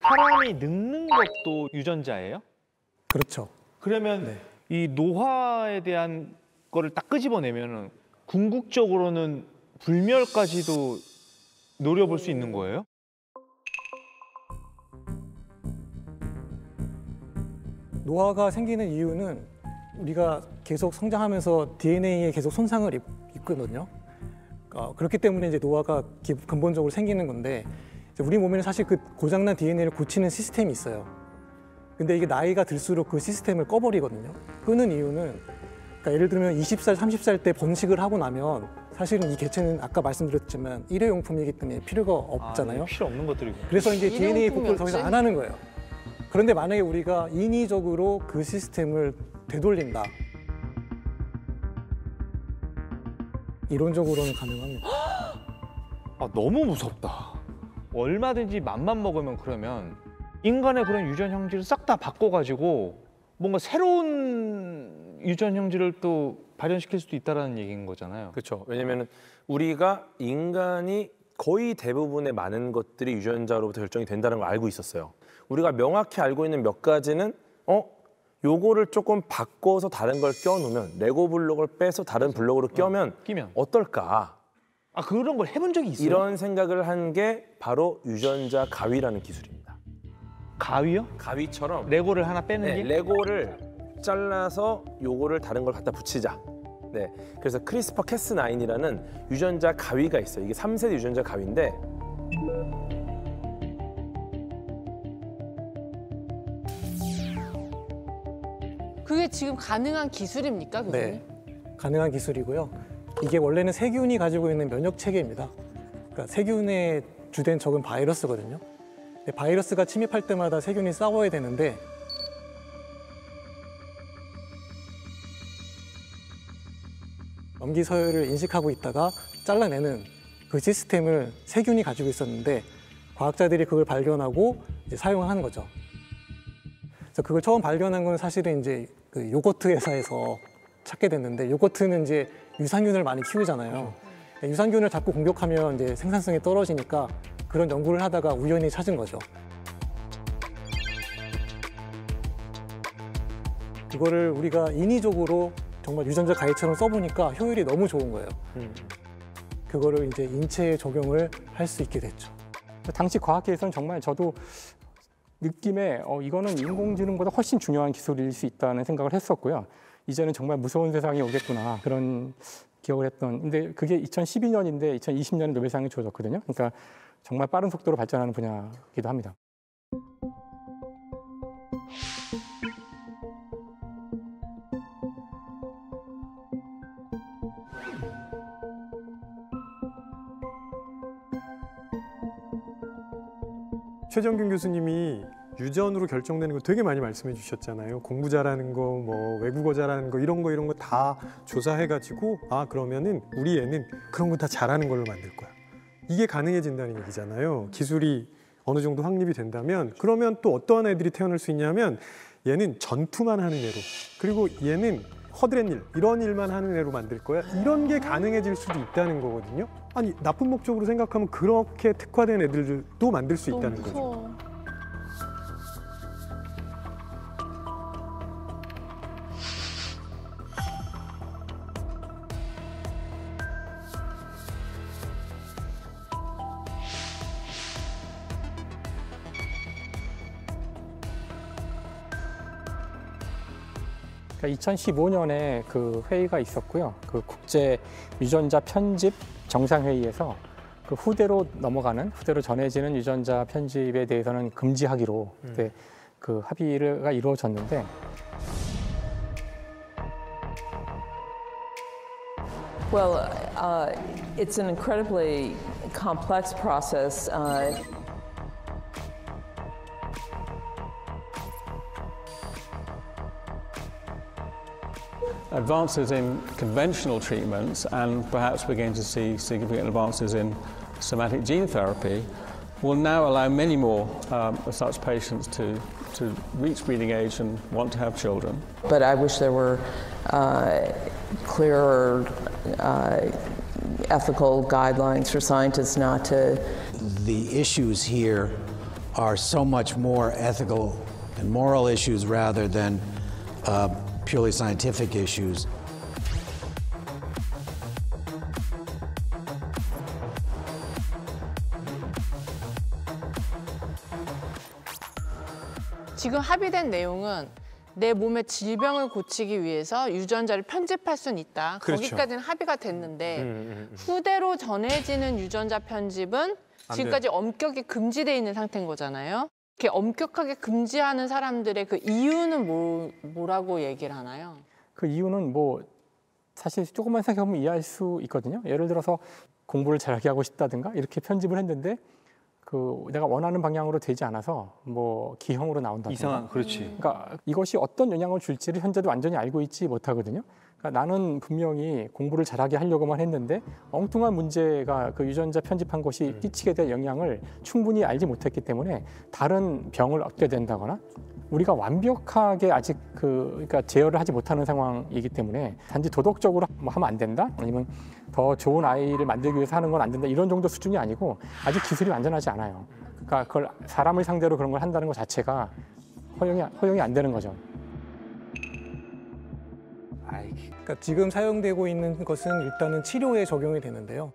사람이 늙는 것도 유전자예요? 그렇죠. 그러면 네. 이 노화에 대한 거를 딱 끄집어내면은 궁극적으로는 불멸까지도 노려볼 수 있는 거예요? 노화가 생기는 이유는 우리가 계속 성장하면서 DNA에 계속 손상을 입거든요. 그렇기 때문에 이제 노화가 근본적으로 생기는 건데, 우리 몸에는 사실 그 고장난 DNA를 고치는 시스템이 있어요. 근데 이게 나이가 들수록 그 시스템을 꺼버리거든요. 끄는 이유는, 그러니까 예를 들면 20살, 30살 때 번식을 하고 나면 사실은 이 개체는 아까 말씀드렸지만 일회용품이기 때문에 필요가 없잖아요. 필요 없는 것들이고. 그래서 이제 DNA 복구를 더 이상 안 하는 거예요. 그런데 만약에 우리가 인위적으로 그 시스템을 되돌린다. 이론적으로는 가능합니다. 너무 무섭다. 얼마든지 맘만 먹으면 그러면 인간의 그런 유전 형질을 싹 다 바꿔가지고 뭔가 새로운 유전 형질을 또 발현시킬 수도 있다는 얘기인 거잖아요. 그렇죠. 왜냐하면 우리가 인간이 거의 대부분의 많은 것들이 유전자로부터 결정이 된다는 걸 알고 있었어요. 우리가 명확히 알고 있는 몇 가지는 요거를 조금 바꿔서 다른 걸 껴놓으면, 레고 블록을 빼서 다른 블록으로 끼면 어떨까? 그런 걸 해본 적이 있어요? 이런 생각을 한 게 바로 유전자 가위라는 기술입니다. 가위요? 가위처럼 레고를 하나 빼는 게? 레고를 잘라서 요거를 다른 걸 갖다 붙이자. 네, 그래서 크리스퍼 캐스9이라는 유전자 가위가 있어요. 이게 3세대 유전자 가위인데 그게 지금 가능한 기술입니까, 교수님? 네, 가능한 기술이고요. 이게 원래는 세균이 가지고 있는 면역 체계입니다. 그러니까 세균의 주된 적은 바이러스거든요. 근데 바이러스가 침입할 때마다 세균이 싸워야 되는데 염기 서열을 인식하고 있다가 잘라내는 그 시스템을 세균이 가지고 있었는데 과학자들이 그걸 발견하고 이제 사용하는 거죠. 그래서 그걸 처음 발견한 건 사실은 이제 그 요거트 회사에서 찾게 됐는데, 요거트는 이제 유산균을 많이 키우잖아요. 유산균을 자꾸 공격하면 이제 생산성이 떨어지니까 그런 연구를 하다가 우연히 찾은 거죠. 그거를 우리가 인위적으로 정말 유전자 가위처럼 써보니까 효율이 너무 좋은 거예요. 그거를 이제 인체에 적용을 할 수 있게 됐죠. 당시 과학계에서는 정말 저도 느낌에 이거는 인공지능보다 훨씬 중요한 기술일 수 있다는 생각을 했었고요. 이제는 정말 무서운 세상이 오겠구나, 그런 기억을 했던. 근데 그게 2012년인데 2020년에 노벨상이 주어졌거든요. 그러니까 정말 빠른 속도로 발전하는 분야이기도 합니다. 최정균 교수님이 유전으로 결정되는 거 되게 많이 말씀해 주셨잖아요. 공부 잘하는 거, 뭐 외국어 잘하는 거, 이런 거 다 조사해가지고 그러면은 우리 애는 그런 거 다 잘하는 걸로 만들 거야. 이게 가능해진다는 얘기잖아요. 기술이 어느 정도 확립이 된다면. 그러면 또 어떠한 애들이 태어날 수 있냐면 얘는 전투만 하는 애로, 그리고 얘는 허드렛 일, 이런 일만 하는 애로 만들 거야. 이런 게 가능해질 수도 있다는 거거든요. 아니, 나쁜 목적으로 생각하면 그렇게 특화된 애들도 만들 수 있다는 거죠. 그러니까 2015년에 그 회의가 있었고요. 그 국제 유전자 편집 정상회의에서 그 후대로 전해지는 유전자 편집에 대해서는 금지하기로 그때 그 합의가 이루어졌는데, Well, it's an incredibly complex process. Advances in conventional treatments, and perhaps we're going to see significant advances in somatic gene therapy, will now allow many more of such patients to reach breeding age and want to have children. But I wish there were clearer ethical guidelines for scientists not to. The issues here are so much more ethical and moral issues rather than purely scientific issues. 지금 합의된 내용은 내 몸의 질병을 고치기 위해서 유전자를 편집할 수는 있다. 그렇죠. 거기까지는 합의가 됐는데 후대로 전해지는 유전자 편집은 지금까지 엄격히 금지돼 있는 상태인 거잖아요. 이렇게 엄격하게 금지하는 사람들의 그 이유는 뭐라고 얘기를 하나요? 그 이유는 뭐 사실 조금만 생각해보면 이해할 수 있거든요. 예를 들어서 공부를 잘하게 하고 싶다든가 이렇게 편집을 했는데 그 내가 원하는 방향으로 되지 않아서 뭐 기형으로 나온다든가. 이상한, 그렇지. 그러니까 이것이 어떤 영향을 줄지를 현재도 완전히 알고 있지 못하거든요. 그러니까 나는 분명히 공부를 잘하게 하려고만 했는데 엉뚱한 문제가 그 유전자 편집한 것이 끼치게 될 영향을 충분히 알지 못했기 때문에 다른 병을 얻게 된다거나 우리가 완벽하게 아직 그러니까 제어를 하지 못하는 상황이기 때문에 단지 도덕적으로 뭐 하면 안 된다 아니면 더 좋은 아이를 만들기 위해서 하는 건 안 된다 이런 정도 수준이 아니고 아직 기술이 완전하지 않아요. 그러니까 그걸 사람을 상대로 그런 걸 한다는 것 자체가 허용이 안 되는 거죠. 그러니까 지금 사용되고 있는 것은 일단은 치료에 적용이 되는데요.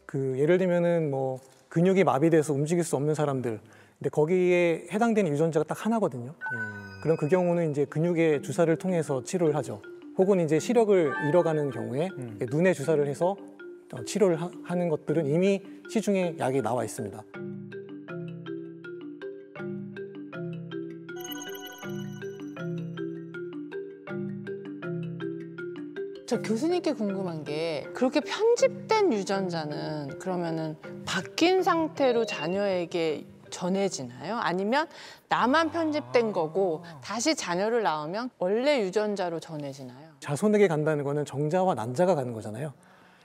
그 예를 들면은 뭐 근육이 마비돼서 움직일 수 없는 사람들, 근데 거기에 해당되는 유전자가 딱 하나거든요. 그럼 그 경우는 이제 근육에 주사를 통해서 치료를 하죠. 혹은 이제 시력을 잃어가는 경우에 눈에 주사를 해서 치료를 하는 것들은 이미 시중에 약이 나와 있습니다. 저 교수님께 궁금한 게 그렇게 편집된 유전자는 그러면은 바뀐 상태로 자녀에게 전해지나요? 아니면 나만 편집된 거고 다시 자녀를 낳으면 원래 유전자로 전해지나요? 자손에게 간다는 거는 정자와 난자가 가는 거잖아요.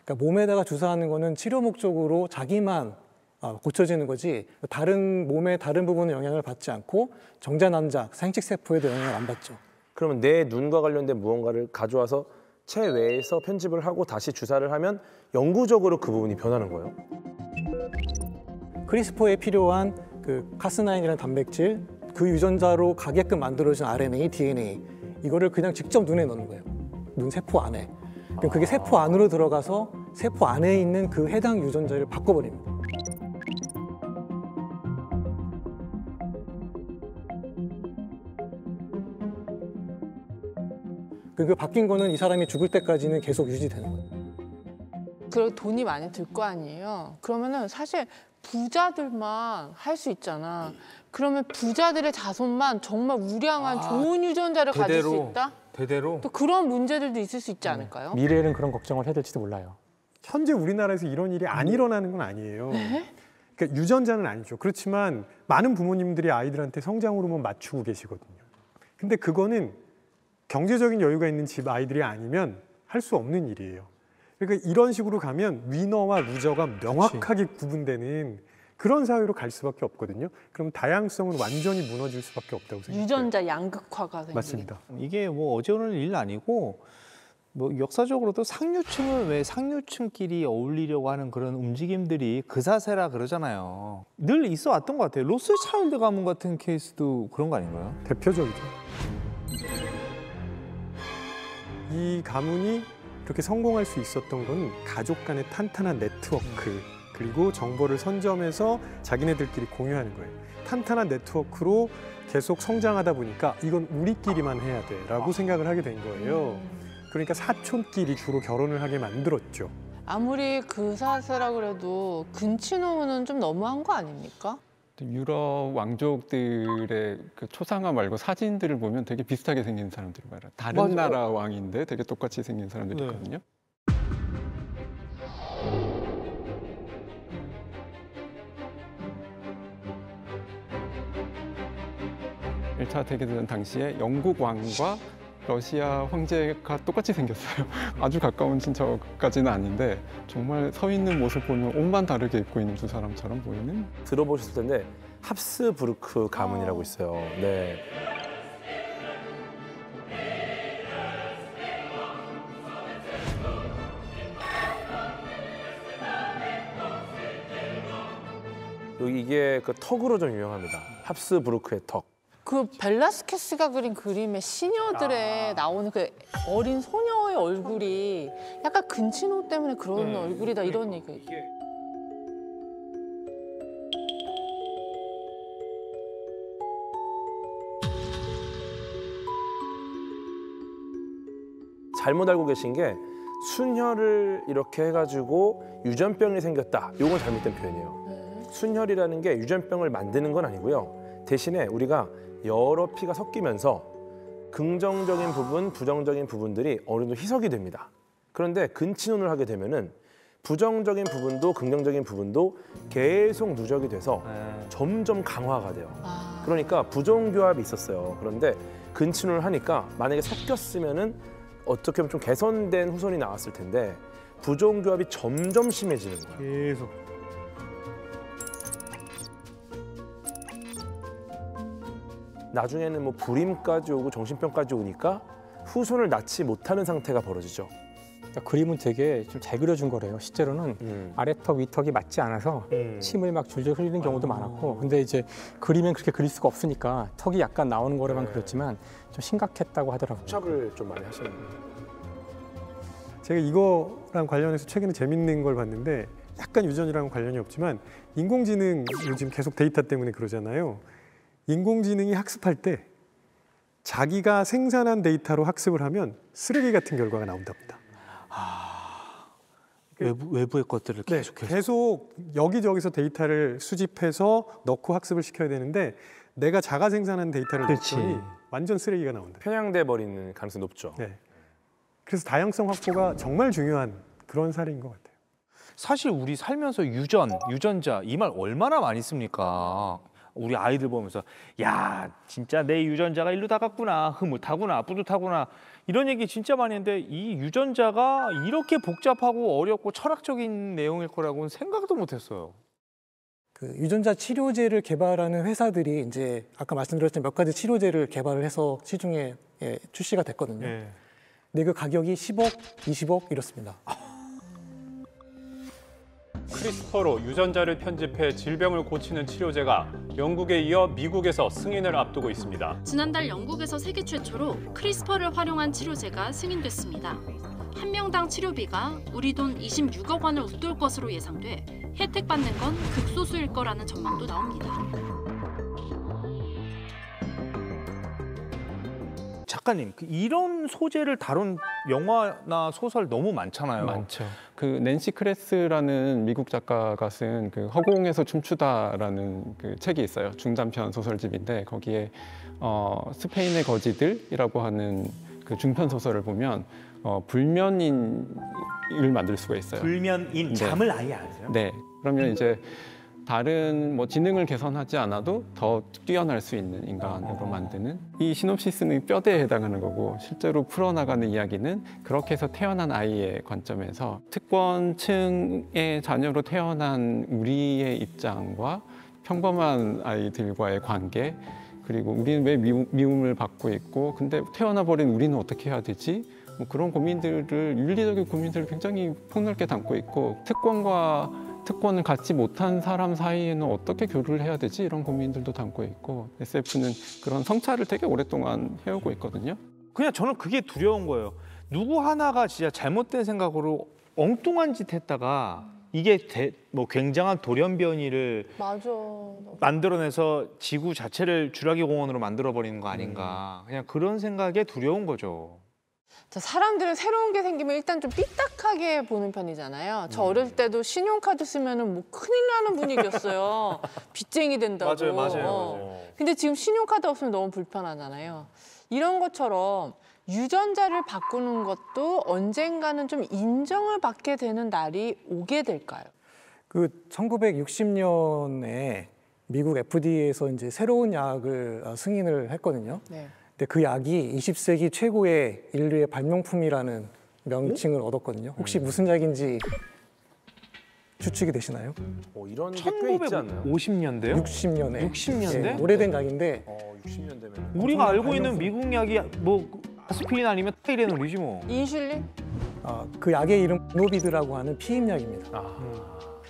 그러니까 몸에다가 주사하는 거는 치료 목적으로 자기만 고쳐지는 거지 다른 몸의 다른 부분에 영향을 받지 않고 정자, 난자, 생식세포에도 영향을 안 받죠. 그러면 내 눈과 관련된 무언가를 가져와서 체외에서 편집을 하고 다시 주사를 하면 영구적으로 그 부분이 변하는 거예요? 크리스퍼에 필요한 그 카스나인이라는 단백질, 그 유전자로 가게끔 만들어진 RNA, DNA 이거를 그냥 직접 눈에 넣는 거예요. 눈 세포 안에. 그럼 그게 세포 안으로 들어가서 세포 안에 있는 그 해당 유전자를 바꿔버립니다. 그 바뀐 거는 이 사람이 죽을 때까지는 계속 유지되는 거예요. 그리고 돈이 많이 들 거 아니에요. 그러면은 사실 부자들만 할 수 있잖아. 그러면 부자들의 자손만 정말 우량한 좋은 유전자를 가질 수 있다? 대대로? 또 그런 문제들도 있을 수 있지 않을까요? 미래에는 그런 걱정을 해야 될지도 몰라요. 현재 우리나라에서 이런 일이 안 일어나는 건 아니에요. 그러니까 유전자는 아니죠. 그렇지만 많은 부모님들이 아이들한테 성장 호르몬 맞추고 계시거든요. 근데 그거는 경제적인 여유가 있는 집 아이들이 아니면 할 수 없는 일이에요. 그러니까 이런 식으로 가면 위너와 루저가 명확하게 구분되는 그런 사회로 갈 수밖에 없거든요. 그럼 다양성은 완전히 무너질 수밖에 없다고 생각해요. 유전자 양극화가 생기게. 맞습니다. 이게 뭐 어제 오늘 일 아니고 뭐 역사적으로도 상류층은 왜 상류층끼리 어울리려고 하는 그런 움직임들이 그사세라 그러잖아요. 늘 있어 왔던 것 같아요. 로스차일드 가문 같은 케이스도 그런 거 아닌가요? 대표적이죠. 이 가문이 그렇게 성공할 수 있었던 건 가족 간의 탄탄한 네트워크 그리고 정보를 선점해서 자기네들끼리 공유하는 거예요. 탄탄한 네트워크로 계속 성장하다 보니까 이건 우리끼리만 해야 돼라고 생각을 하게 된 거예요. 그러니까 사촌끼리 주로 결혼을 하게 만들었죠. 아무리 그사세라 그래도 근친혼은 좀 너무한 거 아닙니까? 유럽 왕족들의 그 초상화 말고 사진들을 보면 되게 비슷하게 생긴 사람들이 많아요. 다른 맞아요. 나라 왕인데 되게 똑같이 생긴 사람들이 네. 있거든요. 일차 대대전 당시에 영국 왕과 러시아 황제가 똑같이 생겼어요. 아주 가까운 친척까지는 아닌데 정말 서 있는 모습 보면 옷만 다르게 입고 있는 두 사람처럼 보이는. 들어보셨을 텐데 합스부르크 가문이라고 있어요. 네. 이게 그 턱으로 좀 유명합니다. 합스부르크의 턱. 그 벨라스케스가 그린 그림의 시녀들에 나오는 그 어린 소녀의 얼굴이 약간 근친호 때문에 그런 얼굴이다 이런 얘기가 있어요. 잘못 알고 계신 게 순혈을 이렇게 해가지고 유전병이 생겼다. 이건 잘못된 표현이에요. 순혈이라는 게 유전병을 만드는 건 아니고요. 대신에 우리가 여러 피가 섞이면서 긍정적인 부분, 부정적인 부분들이 어느 정도 희석이 됩니다. 그런데 근친혼을 하게 되면은 부정적인 부분도 긍정적인 부분도 계속 누적이 돼서 점점 강화가 돼요. 그러니까 부정교합이 있었어요. 그런데 근친혼을 하니까 만약에 섞였으면은 어떻게 보면 좀 개선된 후손이 나왔을 텐데 부정교합이 점점 심해지는 거예요. 계속. 나중에는 뭐 불임까지 오고 정신병까지 오니까 후손을 낳지 못하는 상태가 벌어지죠. 그러니까 그림은 되게 좀 잘 그려준 거래요. 실제로는 아래턱, 위턱이 맞지 않아서 침을 막 줄줄 흘리는 경우도 많았고, 근데 이제 그리면 그렇게 그릴 수가 없으니까 턱이 약간 나오는 거로만 그렸지만 좀 심각했다고 하더라고요. 수첩을 좀 많이 하셨는데. 제가 이거랑 관련해서 최근에 재밌는 걸 봤는데 약간 유전이랑 관련이 없지만 인공지능 요즘 계속 데이터 때문에 그러잖아요. 인공지능이 학습할 때 자기가 생산한 데이터로 학습을 하면 쓰레기 같은 결과가 나온답니다. 외부의 것들을 계속 여기저기서 데이터를 수집해서 넣고 학습을 시켜야 되는데 내가 자가 생산한 데이터를 넣더니 완전 쓰레기가 나온다. 편향돼 버리는 가능성이 높죠. 네. 그래서 다양성 확보가 정말 중요한 그런 사례인 것 같아요. 사실 우리 살면서 유전자 이 말 얼마나 많이 씁니까? 우리 아이들 보면서 야 진짜 내 유전자가 일로 다 갔구나, 흐뭇하구나, 뿌듯하구나 이런 얘기 진짜 많이 했는데 이 유전자가 이렇게 복잡하고 어렵고 철학적인 내용일 거라고는 생각도 못했어요. 그 유전자 치료제를 개발하는 회사들이 이제 아까 말씀드렸던 몇 가지 치료제를 개발을 해서 시중에 출시가 됐거든요. 네. 근데 그 가격이 10억, 20억 이렇습니다. 크리스퍼로 유전자를 편집해 질병을 고치는 치료제가 영국에 이어 미국에서 승인을 앞두고 있습니다. 지난달 영국에서 세계 최초로 크리스퍼를 활용한 치료제가 승인됐습니다. 한 명당 치료비가 우리 돈 26억 원을 웃돌 것으로 예상돼 혜택 받는 건 극소수일 거라는 전망도 나옵니다. 작가님, 이런 소재를 다룬 영화나 소설 너무 많잖아요. 많죠. 그 낸시 크레스라는 미국 작가가 쓴 그 허공에서 춤추다라는 그 책이 있어요. 중단편 소설집인데 거기에 스페인의 거지들이라고 하는 그 중편 소설을 보면 불면인을 만들 수가 있어요. 불면인, 네. 잠을 아예 안 자요? 네. 그러면 이제 다른 뭐 지능을 개선하지 않아도 더 뛰어날 수 있는 인간으로 만드는 이 시놉시스는 뼈대에 해당하는 거고 실제로 풀어나가는 이야기는 그렇게 해서 태어난 아이의 관점에서 특권층의 자녀로 태어난 우리의 입장과 평범한 아이들과의 관계 그리고 우리는 왜 미움을 받고 있고 근데 태어나 버린 우리는 어떻게 해야 되지? 뭐 그런 고민들을 윤리적인 고민들을 굉장히 폭넓게 담고 있고 특권을 갖지 못한 사람 사이에는 어떻게 교류를 해야 되지? 이런 고민들도 담고 있고 SF는 그런 성찰을 되게 오랫동안 해오고 있거든요. 그냥 저는 그게 두려운 거예요. 누구 하나가 진짜 잘못된 생각으로 엉뚱한 짓 했다가 이게 뭐 굉장한 돌연변이를 맞아. 만들어내서 지구 자체를 쥐라기 공원으로 만들어버리는 거 아닌가. 그냥 그런 생각에 두려운 거죠. 사람들은 새로운 게 생기면 일단 좀 삐딱하게 보는 편이잖아요. 저 어릴 때도 신용카드 쓰면은 뭐 큰일 나는 분위기였어요. 빚쟁이 된다고. 맞아요. 근데 지금 신용카드 없으면 너무 불편하잖아요. 이런 것처럼 유전자를 바꾸는 것도 언젠가는 좀 인정을 받게 되는 날이 오게 될까요? 그 1960년에 미국 FDA에서 이제 새로운 약을 승인을 했거든요. 네. 근데 그 약이 20세기 최고의 인류의 발명품이라는 명칭을 얻었거든요. 혹시 무슨 약인지 추측이 되시나요? 이런 게 꽤 있지 않나요? 1950년대요? 60년에. 60년대? 오래된 약인데 60년대면 우리가 알고 있는 미국 약이 뭐 아스피린 아니면 타이레놀이지 뭐. 인슐린? 그 약의 이름 노비드라고 하는 피임약입니다.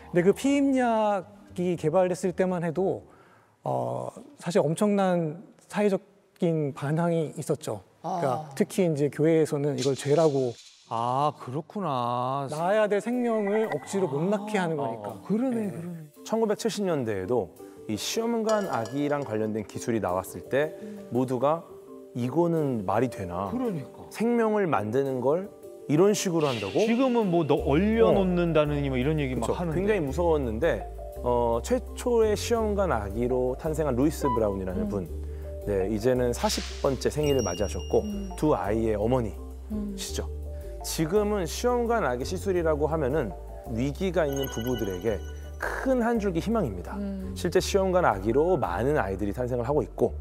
근데 그 피임약 유전자학이 개발됐을 때만 해도 사실 엄청난 사회적인 반항이 있었죠. 그러니까 특히 이제 교회에서는 이걸 죄라고. 아, 그렇구나. 낳아야 될 생명을 억지로 못 낳게 하는 거니까. 그러네. 1970년대에도 이 시험관 아기랑 관련된 기술이 나왔을 때 모두가 이거는 말이 되나? 그러니까. 생명을 만드는 걸 이런 식으로 한다고? 지금은 뭐 너 얼려놓는다느니 뭐 이런 얘기 막 그쵸. 하는데. 굉장히 무서웠는데 최초의 시험관 아기로 탄생한 루이스 브라운이라는 분, 네, 이제는 40번째 생일을 맞이하셨고 두 아이의 어머니시죠. 지금은 시험관 아기 시술이라고 하면은 위기가 있는 부부들에게 큰 한 줄기 희망입니다. 실제 시험관 아기로 많은 아이들이 탄생을 하고 있고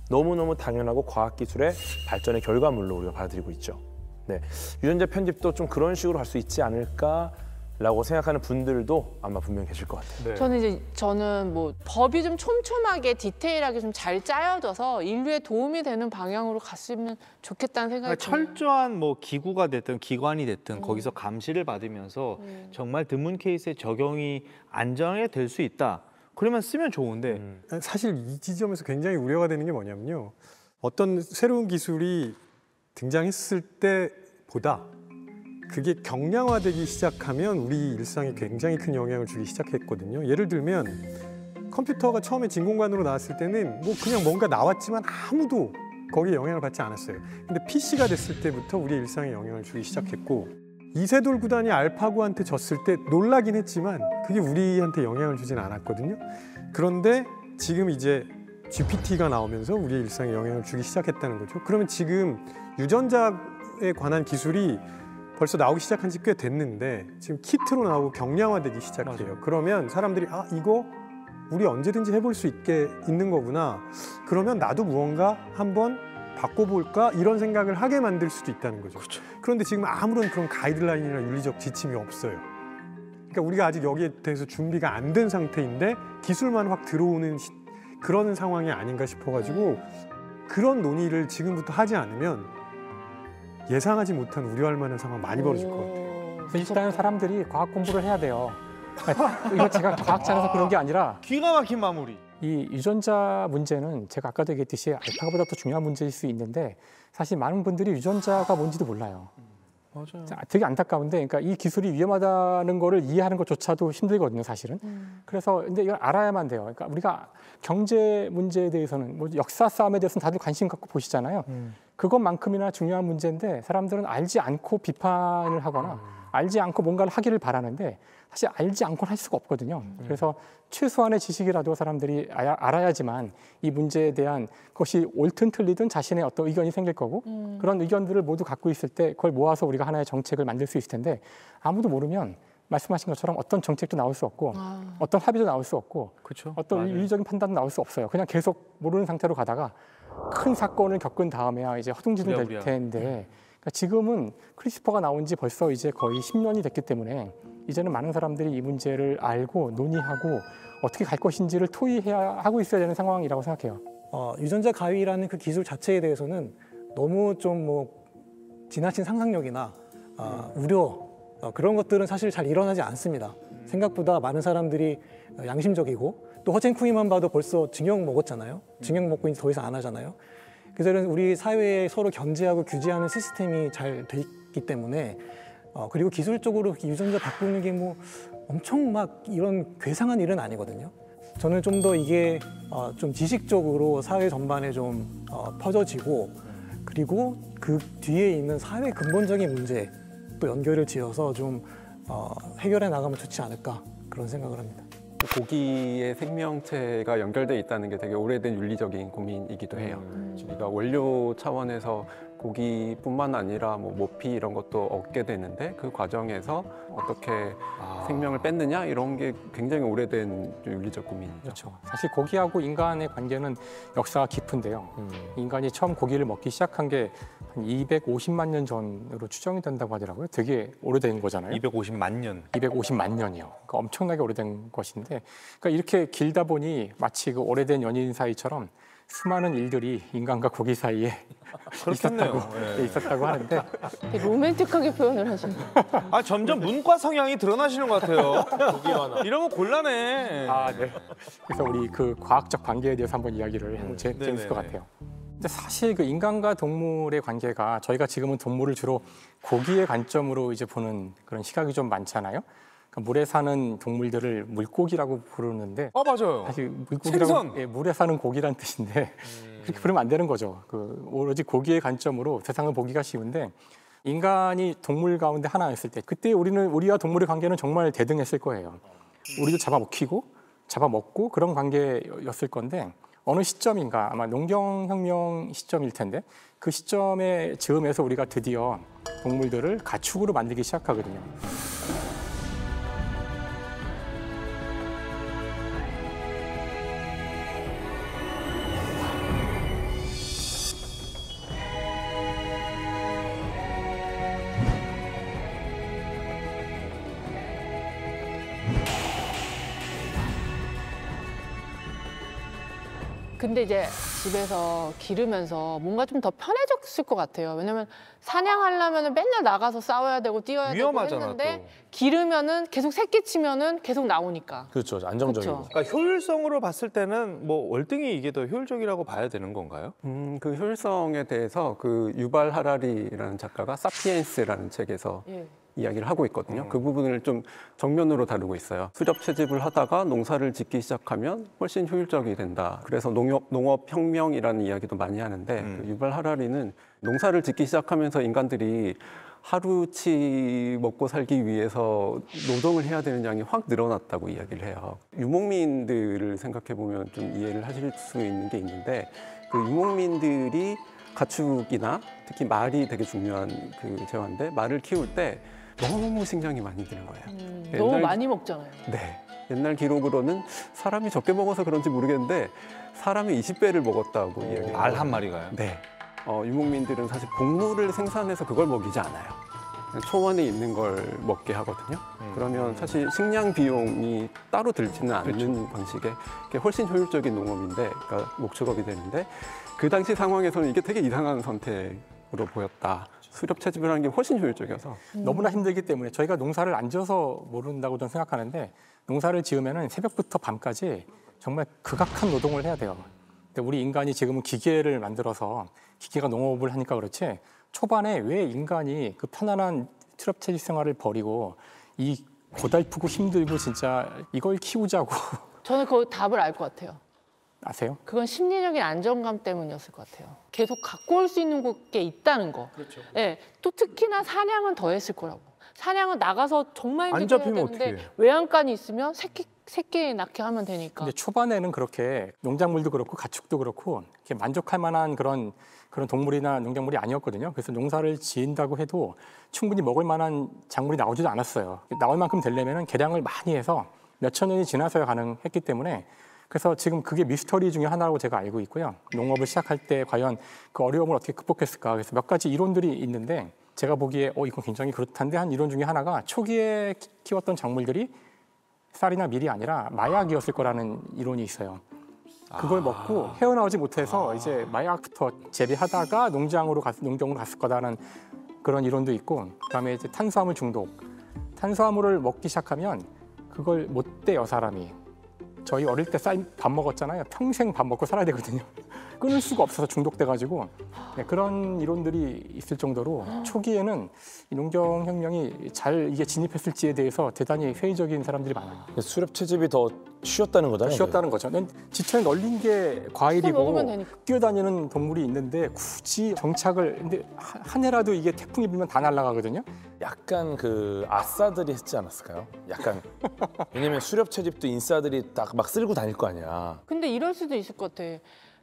너무너무 당연하고 과학기술의 발전의 결과물로 우리가 받아들이고 있죠. 네, 유전자 편집도 좀 그런 식으로 할 수 있지 않을까라고 생각하는 분들도 아마 분명 계실 것 같아요. 네. 저는 뭐 법이 좀 촘촘하게 디테일하게 좀 잘 짜여져서 인류에 도움이 되는 방향으로 갔으면 좋겠다는 생각이 그러니까 드네요. 철저한 뭐 기구가 됐든 기관이 됐든 거기서 감시를 받으면서 정말 드문 케이스에 적용이 안전하게 될 수 있다. 그러면 쓰면 좋은데 사실 이 지점에서 굉장히 우려가 되는 게 뭐냐면요. 어떤 새로운 기술이 등장했을 때보다 그게 경량화되기 시작하면 우리 일상에 굉장히 큰 영향을 주기 시작했거든요. 예를 들면 컴퓨터가 처음에 진공관으로 나왔을 때는 뭐 그냥 뭔가 나왔지만 아무도 거기에 영향을 받지 않았어요. 근데 PC가 됐을 때부터 우리 일상에 영향을 주기 시작했고 이세돌 구단이 알파고한테 졌을 때 놀라긴 했지만 그게 우리한테 영향을 주진 않았거든요. 그런데 지금 이제 GPT가 나오면서 우리의 일상에 영향을 주기 시작했다는 거죠. 그러면 지금 유전자에 관한 기술이 벌써 나오기 시작한 지 꽤 됐는데 지금 키트로 나오고 경량화되기 시작해요. 맞아요. 그러면 사람들이 이거 우리 언제든지 해볼 수 있는 거구나. 그러면 나도 무언가 한번 바꿔볼까 이런 생각을 하게 만들 수도 있다는 거죠. 그렇죠. 그런데 지금 아무런 그런 가이드라인이나 윤리적 지침이 없어요. 그러니까 우리가 아직 여기에 대해서 준비가 안 된 상태인데 기술만 확 들어오는 그런 상황이 아닌가 싶어가지고 그런 논의를 지금부터 하지 않으면 예상하지 못한 우려할 만한 상황 많이 벌어질 것 같아요. 일단 사람들이 과학 공부를 해야 돼요. 이거 제가 과학자라서 그런 게 아니라 기가 막힌 마무리. 이 유전자 문제는 제가 아까도 얘기했듯이 알파고보다 더 중요한 문제일 수 있는데 사실 많은 분들이 유전자가 뭔지도 몰라요. 맞아요. 되게 안타까운데, 그러니까 이 기술이 위험하다는 거를 이해하는 것조차도 힘들거든요, 사실은. 그래서 근데 이걸 알아야만 돼요. 그러니까 우리가 경제 문제에 대해서는 뭐 역사 싸움에 대해서는 다들 관심 갖고 보시잖아요. 그것만큼이나 중요한 문제인데 사람들은 알지 않고 비판을 하거나 알지 않고 뭔가를 하기를 바라는데 사실 알지 않고는 할 수가 없거든요. 그래서 최소한의 지식이라도 사람들이 알아야지만 이 문제에 대한 것이 옳든 틀리든 자신의 어떤 의견이 생길 거고 그런 의견들을 모두 갖고 있을 때 그걸 모아서 우리가 하나의 정책을 만들 수 있을 텐데 아무도 모르면 말씀하신 것처럼 어떤 정책도 나올 수 없고 어떤 합의도 나올 수 없고 그쵸? 어떤 맞아요. 윤리적인 판단도 나올 수 없어요. 그냥 계속 모르는 상태로 가다가 큰 사건을 겪은 다음에야 이제 허둥지둥 될 텐데 그러니까 지금은 크리스퍼가 나온 지 벌써 이제 거의 10년이 됐기 때문에 이제는 많은 사람들이 이 문제를 알고 논의하고 어떻게 갈 것인지를 토의해야 하고 있어야 되는 상황이라고 생각해요. 유전자 가위라는 그 기술 자체에 대해서는 너무 좀 뭐 지나친 상상력이나 우려 그런 것들은 사실 잘 일어나지 않습니다. 생각보다 많은 사람들이 양심적이고 또 허첸쿠이만 봐도 벌써 징역 먹었잖아요. 징역 먹고 이제 더 이상 안 하잖아요. 그래서 우리 사회에 서로 견제하고 규제하는 시스템이 잘 돼 있기 때문에 그리고 기술적으로 유전자 바꾸는 게 뭐 엄청 막 이런 괴상한 일은 아니거든요. 저는 좀 더 이게 좀 지식적으로 사회 전반에 좀 퍼져지고 그리고 그 뒤에 있는 사회 근본적인 문제 또 연결을 지어서 좀 해결해 나가면 좋지 않을까 그런 생각을 합니다. 고기의 생명체가 연결돼 있다는 게 되게 오래된 윤리적인 고민이기도 해요. 우리가 원료 차원에서 고기뿐만 아니라 뭐 모피 이런 것도 얻게 되는데 그 과정에서 어떻게 생명을 뺐느냐 이런 게 굉장히 오래된 윤리적 고민이죠. 그렇죠. 사실 고기하고 인간의 관계는 역사가 깊은데요. 인간이 처음 고기를 먹기 시작한 게 한 250만 년 전으로 추정이 된다고 하더라고요. 되게 오래된 거잖아요. 250만 년. 250만 년이요. 그러니까 엄청나게 오래된 것인데, 그러니까 이렇게 길다 보니 마치 그 오래된 연인 사이처럼 수많은 일들이 인간과 고기 사이에 있었다고 하는데 되게 로맨틱하게 표현을 하시네요. 아 점점 문과 성향이 드러나시는 것 같아요. 이러면 곤란해. 네. 그래서 우리 그 과학적 관계에 대해서 한번 이야기를 해보면 재밌을 것 같아요. 근데 사실 그 인간과 동물의 관계가 저희가 지금은 동물을 주로 고기의 관점으로 이제 보는 그런 시각이 좀 많잖아요. 그러니까 물에 사는 동물들을 물고기라고 부르는데 맞아요. 사실 물고기라고 물에 사는 고기란 뜻인데 그렇게 부르면 안 되는 거죠. 그 오로지 고기의 관점으로 세상을 보기가 쉬운데 인간이 동물 가운데 하나였을 때 그때 우리와 동물의 관계는 정말 대등했을 거예요. 우리도 잡아먹히고 잡아먹고 그런 관계였을 건데 어느 시점인가 아마 농경혁명 시점일 텐데 그 시점에 즈음에서 우리가 드디어 동물들을 가축으로 만들기 시작하거든요. 근데 이제 집에서 기르면서 뭔가 좀 더 편해졌을 것 같아요. 왜냐면 사냥하려면 맨날 나가서 싸워야 되고 뛰어야 되고 했는데 기르면은 계속 새끼 치면은 계속 나오니까. 그렇죠. 안정적이고. 그러니까 효율성으로 봤을 때는 뭐 월등히 이게 더 효율적이라고 봐야 되는 건가요? 그 효율성에 대해서 그 유발 하라리라는 작가가 사피엔스라는 책에서 이야기를 하고 있거든요. 그 부분을 좀 정면으로 다루고 있어요. 수렵 채집을 하다가 농사를 짓기 시작하면 훨씬 효율적이 된다. 그래서 농업혁명이라는 이야기도 많이 하는데 그 유발 하라리는 농사를 짓기 시작하면서 인간들이 하루치 먹고 살기 위해서 노동을 해야 되는 양이 확 늘어났다고 이야기를 해요. 유목민들을 생각해 보면 좀 이해를 하실 수 있는 게 있는데 그 유목민들이 가축이나 특히 말이 되게 중요한 그 재화인데 말을 키울 때 너무 식량이 많이 드는 거예요. 너무 많이 먹잖아요. 네. 옛날 기록으로는 사람이 적게 먹어서 그런지 모르겠는데 사람이 20배를 먹었다고 이야기해요. 말 한 마리가요? 네. 유목민들은 사실 곡물을 생산해서 그걸 먹이지 않아요. 초원에 있는 걸 먹게 하거든요. 그러면 사실 식량 비용이 따로 들지는 않는 방식의 훨씬 효율적인 농업인데, 그러니까 목축업이 되는데 그 당시 상황에서는 이게 되게 이상한 선택으로 보였다. 수렵 채집을 하는 게 훨씬 효율적이어서 너무나 힘들기 때문에 저희가 농사를 안 지어서 모른다고 저는 생각하는데 농사를 지으면은 새벽부터 밤까지 정말 극악한 노동을 해야 돼요. 근데 우리 인간이 지금은 기계를 만들어서 기계가 농업을 하니까 그렇지 초반에 왜 인간이 그 편안한 수렵 채집 생활을 버리고 이 고달프고 힘들고 진짜 이걸 키우자고 저는 그 답을 알 것 같아요. 아세요? 그건 심리적인 안정감 때문이었을 것 같아요. 계속 갖고 올 수 있는 게 있다는 거. 그렇죠. 네, 또 특히나 사냥은 더 했을 거라고. 사냥은 나가서 정말 안 힘들게 해야 잡히면 되는데 어떡해. 외양간이 있으면 새끼 낳게 하면 되니까. 근데 초반에는 그렇게 농작물도 그렇고 가축도 그렇고 이렇게 만족할 만한 그런 동물이나 농작물이 아니었거든요. 그래서 농사를 지은다고 해도 충분히 먹을 만한 작물이 나오지도 않았어요. 나올 만큼 되려면 개량을 많이 해서 몇천 년이 지나서야 가능했기 때문에 그래서 지금 그게 미스터리 중에 하나라고 제가 알고 있고요. 농업을 시작할 때 과연 그 어려움을 어떻게 극복했을까. 그래서 몇 가지 이론들이 있는데 제가 보기에 이건 굉장히 그렇단데 한 이론 중에 하나가 초기에 키웠던 작물들이 쌀이나 밀이 아니라 마약이었을 거라는 이론이 있어요. 그걸 먹고 헤어나오지 못해서 이제 마약부터 재배하다가 농경으로 갔을 거다라는 그런 이론도 있고 그다음에 이제 탄수화물 중독. 탄수화물을 먹기 시작하면 그걸 못 떼요, 사람이. 저희 어릴 때 밥 먹었잖아요. 평생 밥 먹고 살아야 되거든요. 끊을 수가 없어서 중독돼가지고 그런 이론들이 있을 정도로 초기에는 이 농경혁명이 잘 이게 진입했을지에 대해서 대단히 회의적인 사람들이 많아요. 수렵 채집이 더 쉬웠다는 거잖아요. 쉬웠다는 거죠. 지천에 널린 게 과일이고 먹으면 되니까. 뛰어다니는 동물이 있는데 굳이 정착을 근데 한 해라도 이게 태풍이 불면 다 날아가거든요. 약간 그 아싸들이 했지 않았을까요? 약간 왜냐면 수렵 채집도 인싸들이 딱 막 쓸고 다닐 거 아니야. 근데 이럴 수도 있을 것 같아.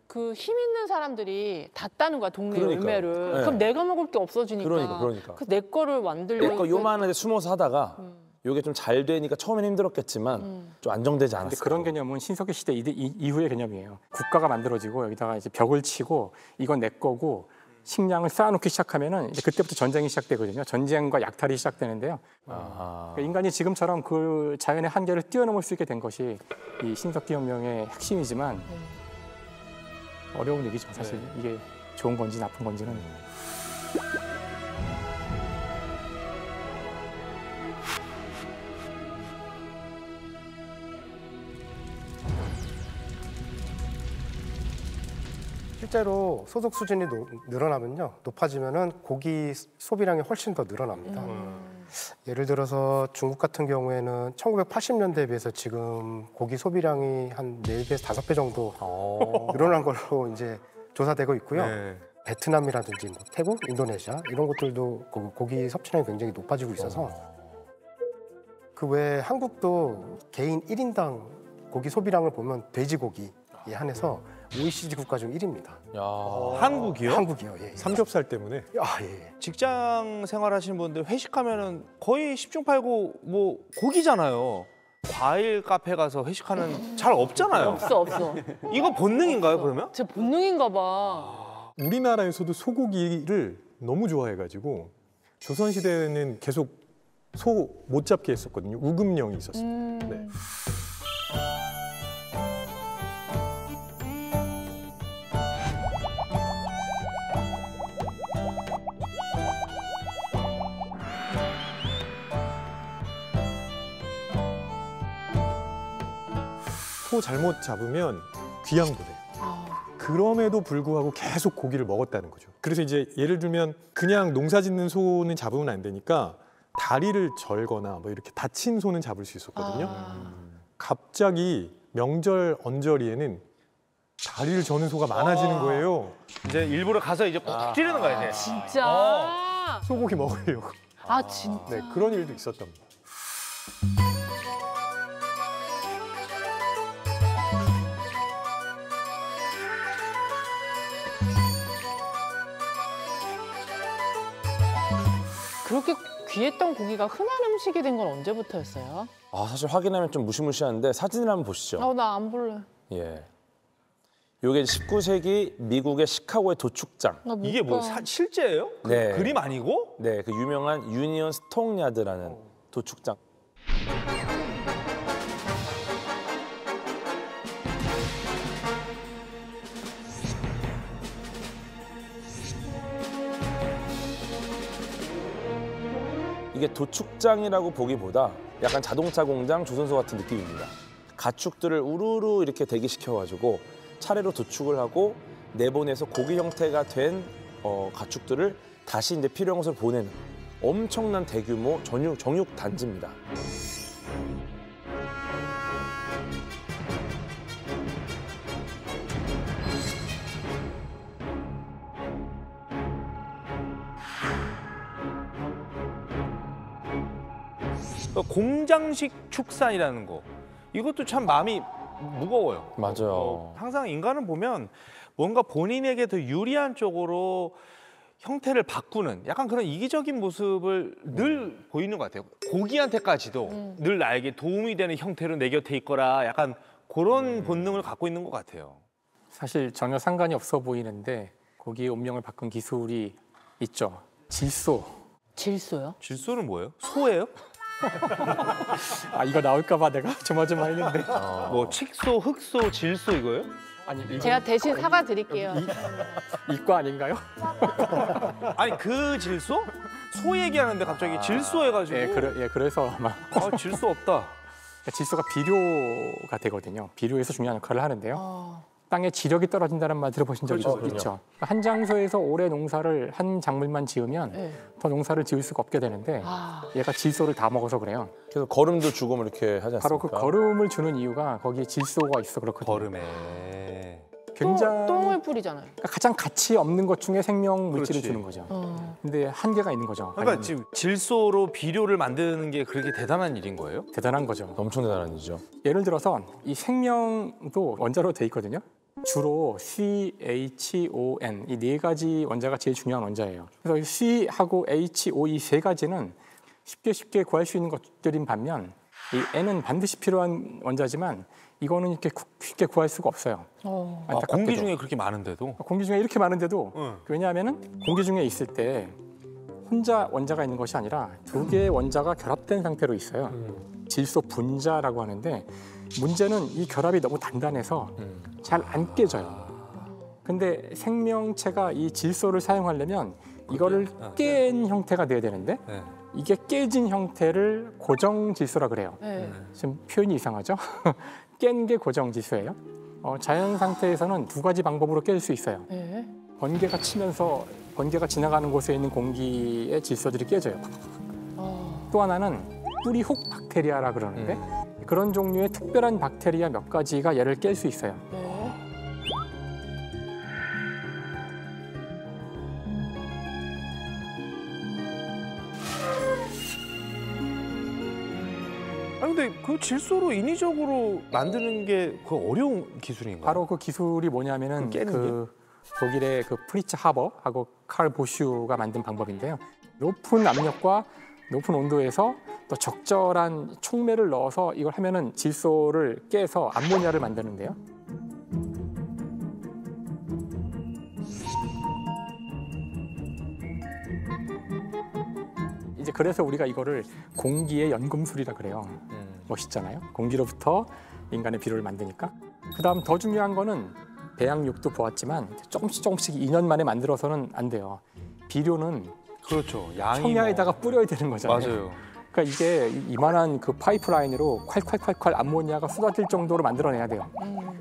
그 힘 있는 사람들이 다 따는 거야, 동네 그러니까요. 열매를. 네. 그럼 내가 먹을 게 없어지니까. 그러니까. 내 거를 만들려고. 내거 요만한데 숨어서 하다가 요게 좀 잘 되니까 처음엔 힘들었겠지만 좀 안정되지 않았어요. 근데 그런 개념은 신석기 시대 이후의 개념이에요. 국가가 만들어지고 여기다가 이제 벽을 치고 이건 내 거고 식량을 쌓아놓기 시작하면은 이제 그때부터 전쟁이 시작되거든요. 전쟁과 약탈이 시작되는데요. 그러니까 인간이 지금처럼 그 자연의 한계를 뛰어넘을 수 있게 된 것이 이 신석기 혁명의 핵심이지만 어려운 얘기죠. 사실 이게 좋은 건지 나쁜 건지는. 실제로 소득 수준이 늘어나면요, 높아지면은 고기 소비량이 훨씬 더 늘어납니다. 예를 들어서 중국 같은 경우에는 1980년대에 비해서 지금 고기 소비량이 한 4배에서 5배 정도 늘어난 걸로 이제 조사되고 있고요. 네. 베트남이라든지 뭐 태국, 인도네시아 이런 곳들도 고기 섭취량이 굉장히 높아지고 있어서 그 외에 한국도 개인 1인당 고기 소비량을 보면 돼지고기에 한해서 OECD 국가 중 1위입니다. 한국이요? 한국이요. 예. 삼겹살 때문에. 아, 예. 직장 생활하시는 분들 회식하면은 거의 10중 8구 뭐 고기잖아요. 과일 카페 가서 회식하는 잘 없잖아요. 없어. 이거 본능인가요, 그러면? 제 본능인가 봐. 우리나라에서도 소고기를 너무 좋아해가지고 조선시대에는 계속 소 못 잡게 했었거든요. 우금령이 있었습니다. 네. 소 잘못 잡으면 귀양보래요. 그럼에도 불구하고 계속 고기를 먹었다는 거죠. 그래서 이제 예를 들면 그냥 농사 짓는 소는 잡으면 안 되니까 다리를 절거나 뭐 이렇게 다친 소는 잡을 수 있었거든요. 갑자기 명절 언저리에는 다리를 저는 소가 많아지는 거예요. 이제 일부러 가서 이제 꼭 찌르는 거야, 이제. 진짜? 소고기 먹으려고. 아, 진짜? 네, 그런 일도 있었답니다. 그렇게 귀했던 고기가 흔한 음식이 된 건 언제부터였어요? 사실 확인하면 좀 무시무시한데 사진을 한번 보시죠. 나 안 볼래. 예. 요게 19세기 미국의 시카고의 도축장. 이게 뭐 실제예요? 네. 그림 아니고? 네, 그 유명한 유니언 스톡야드라는 도축장. 이게 도축장이라고 보기보다 약간 자동차 공장 조선소 같은 느낌입니다. 가축들을 우르르 이렇게 대기시켜가지고 차례로 도축을 하고 내보내서 고기 형태가 된 가축들을 다시 이제 필요한 곳으로 보내는 엄청난 대규모 정육 단지입니다. 공장식 축산이라는 거, 이것도 참 마음이 무거워요. 맞아요. 항상 인간은 보면 뭔가 본인에게 더 유리한 쪽으로 형태를 바꾸는 약간 그런 이기적인 모습을 늘 보이는 것 같아요. 고기한테까지도 늘 나에게 도움이 되는 형태로 내 곁에 있거라, 약간 그런 본능을 갖고 있는 것 같아요. 사실 전혀 상관이 없어 보이는데 고기의 운명을 바꾼 기술이 있죠. 질소. 질소요? 질소는 뭐예요? 소예요? 이거 나올까 봐 내가 조마조마했는데. 뭐 칡소, 흑소, 질소 이거예요? 아니, 제가 대신 사과드릴게요. 이과 아닌가요? 아니 그 질소? 소 얘기하는데 갑자기 질소 해가지고. 그래서 아마. 질소 없다. 질소가 비료가 되거든요. 비료에서 중요한 역할을 하는데요. 땅에 지력이 떨어진다는 말 들어보신 적 있죠? 한 장소에서 오래 농사를 한 작물만 지으면 더 농사를 지을 수가 없게 되는데 얘가 질소를 다 먹어서 그래요. 그래서 거름도 주고 뭐 이렇게 하지 않습니까? 바로 그 거름을 주는 이유가 거기에 질소가 있어 그렇거든요. 거름에. 굉장히 똥을 뿌리잖아요. 그러니까 가장 가치 없는 것 중에 생명 물질을 주는 거죠. 근데 한계가 있는 거죠. 그러니까 지금 질소로 비료를 만드는 게 그렇게 대단한 일인 거예요? 대단한 거죠. 엄청 대단한 일이죠. 예를 들어서 이 생명도 원자로 돼 있거든요. 주로 CHON 이 네 가지 원자가 제일 중요한 원자예요. 그래서 C하고 HO 이 세 가지는 쉽게 구할 수 있는 것들인 반면 이 N은 반드시 필요한 원자지만 이거는 이렇게 쉽게 구할 수가 없어요. 공기 중에 그렇게 많은데도? 공기 중에 이렇게 많은데도 왜냐하면은 공기 중에 있을 때 혼자 원자가 있는 것이 아니라 두 개의 원자가 결합된 상태로 있어요. 질소 분자라고 하는데 문제는 이 결합이 너무 단단해서 잘 안 깨져요. 근데 생명체가 이 질소를 사용하려면 이거를 깬 형태가 돼야 되는데 이게 깨진 형태를 고정 질소라 그래요. 지금 표현이 이상하죠? 깬 게 고정 질소예요. 자연 상태에서는 두 가지 방법으로 깰 수 있어요. 번개가 치면서 번개가 지나가는 곳에 있는 공기의 질소들이 깨져요. 또 하나는 뿌리훅 박테리아라 그러는데 그런 종류의 특별한 박테리아 몇 가지가 얘를 깰 수 있어요. 아니 근데 그 질소로 인위적으로 만드는 게 그 어려운 기술인가요? 바로 그 기술이 뭐냐면은 그 독일의 그 프리츠 하버하고 칼 보슈가 만든 방법인데요. 높은 압력과 높은 온도에서 또 적절한 촉매를 넣어서 이걸 하면은 질소를 깨서 암모니아를 만드는데요. 이제 그래서 우리가 이거를 공기의 연금술이라 그래요. 멋있잖아요. 공기로부터 인간의 비료를 만드니까. 그다음 더 중요한 거는 배양육도 보았지만 조금씩 2년 만에 만들어서는 안 돼요. 비료는 그렇죠. 양이 청야에다가 뿌려야 되는 거잖아요. 맞아요. 그러니까 이게 이만한 그 파이프라인으로 콸콸콸콸 암모니아가 쏟아질 정도로 만들어내야 돼요.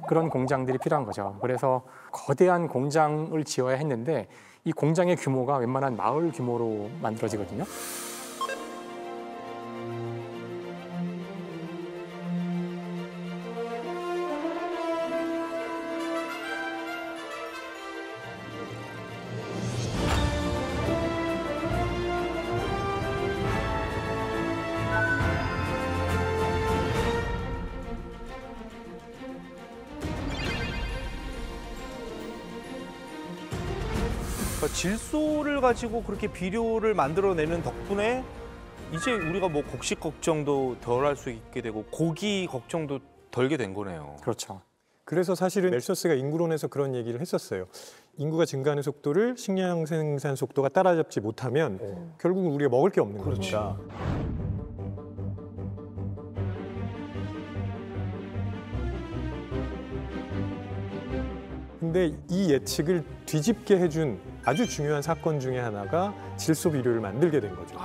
그런 공장들이 필요한 거죠. 그래서 거대한 공장을 지어야 했는데 이 공장의 규모가 웬만한 마을 규모로 만들어지거든요. 질소를 가지고 그렇게 비료를 만들어내는 덕분에 이제 우리가 뭐 곡식 걱정도 덜 할 수 있게 되고 고기 걱정도 덜게 된 거네요. 그렇죠. 그래서 사실은 멜서스가 인구론에서 그런 얘기를 했었어요. 인구가 증가하는 속도를 식량 생산 속도가 따라잡지 못하면 결국은 우리가 먹을 게 없는 거죠. 근데 이 예측을 뒤집게 해준 아주 중요한 사건 중에 하나가 질소 비료를 만들게 된 거죠.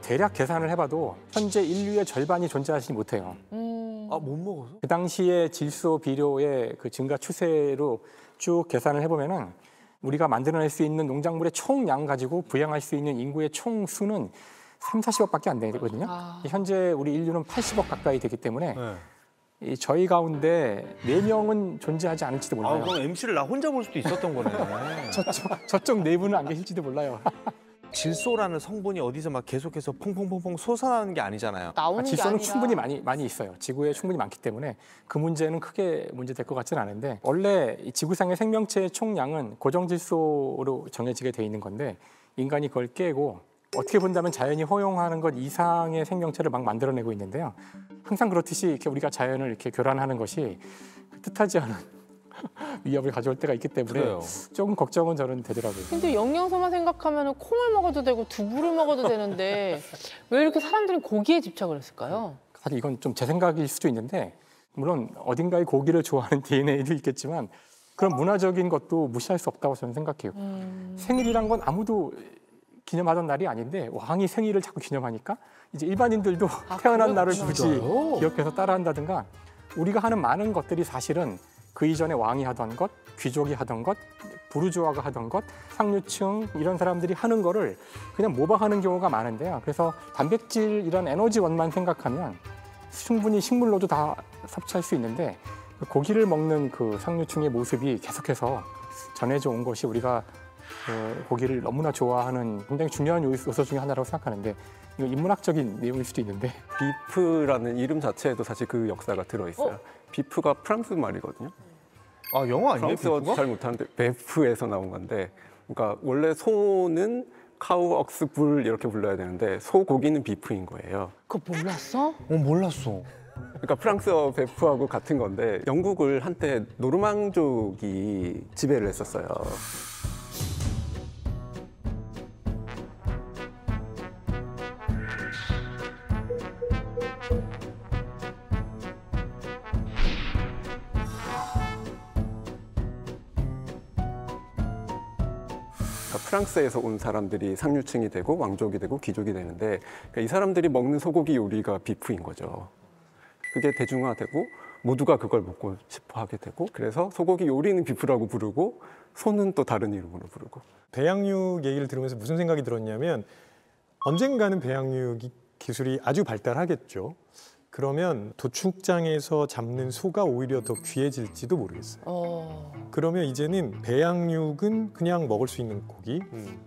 대략 계산을 해봐도 현재 인류의 절반이 존재하지 못해요. 못 먹어서? 그 당시에 질소 비료의 그 증가 추세로 쭉 계산을 해보면은 우리가 만들어낼 수 있는 농작물의 총량 가지고 부양할 수 있는 인구의 총 수는 30~40억밖에 안 되거든요. 현재 우리 인류는 80억 가까이 되기 때문에 이 저희 가운데 4명은 존재하지 않을지도 몰라요. 그럼 MC를 나 혼자 볼 수도 있었던 거네. 저쪽 4분은 안 계실지도 몰라요. 질소라는 성분이 어디서 막 계속해서 퐁퐁퐁퐁 솟아나는 게 아니잖아요. 질소는 충분히 많이 있어요. 지구에 충분히 많기 때문에 그 문제는 크게 문제될 것 같지는 않은데 원래 이 지구상의 생명체의 총량은 고정 질소로 정해지게 돼 있는 건데 인간이 그걸 깨고 어떻게 본다면 자연이 허용하는 것 이상의 생명체를 막 만들어내고 있는데요. 항상 그렇듯이 이렇게 우리가 자연을 이렇게 교란하는 것이 뜻하지 않은 위협을 가져올 때가 있기 때문에 그래요. 조금 걱정은 저는 되더라고요. 근데 영양소만 생각하면 콩을 먹어도 되고 두부를 먹어도 되는데 왜 이렇게 사람들은 고기에 집착을 했을까요? 사실 이건 좀 제 생각일 수도 있는데 물론 어딘가에 고기를 좋아하는 DNA도 있겠지만 그런 문화적인 것도 무시할 수 없다고 저는 생각해요. 생일이란 건 아무도 기념하던 날이 아닌데 왕이 생일을 자꾸 기념하니까 이제 일반인들도 태어난 날을 굳이 기억해서 따라한다든가 우리가 하는 많은 것들이 사실은 그 이전에 왕이 하던 것, 귀족이 하던 것, 부르주아가 하던 것, 상류층 이런 사람들이 하는 거를 그냥 모방하는 경우가 많은데요. 그래서 단백질 이런 에너지원만 생각하면 충분히 식물로도 다 섭취할 수 있는데 고기를 먹는 그 상류층의 모습이 계속해서 전해져 온 것이 우리가 고기를 너무나 좋아하는 굉장히 중요한 요소 중에 하나라고 생각하는데 이거 인문학적인 내용일 수도 있는데 비프라는 이름 자체에도 사실 그 역사가 들어있어요. 비프가 프랑스 말이거든요. 영어 아니에요? 프랑스어 잘 못하는데 베프에서 나온 건데 그러니까 원래 소는 카우, 억스, 불 이렇게 불러야 되는데 소고기는 비프인 거예요. 그거 몰랐어? 몰랐어. 그러니까 프랑스어 베프하고 같은 건데 영국을 한때 노르망족이 지배를 했었어요. 그러니까 프랑스에서 온 사람들이 상류층이 되고 왕족이 되고 귀족이 되는데 그러니까 이 사람들이 먹는 소고기 요리가 비프인 거죠. 그게 대중화되고 모두가 그걸 먹고 싶어 하게 되고 그래서 소고기 요리는 비프라고 부르고 소는 또 다른 이름으로 부르고. 배양육 얘기를 들으면서 무슨 생각이 들었냐면 언젠가는 배양육 기술이 아주 발달하겠죠. 그러면 도축장에서 잡는 소가 오히려 더 귀해질지도 모르겠어요. 그러면 이제는 배양육은 그냥 먹을 수 있는 고기,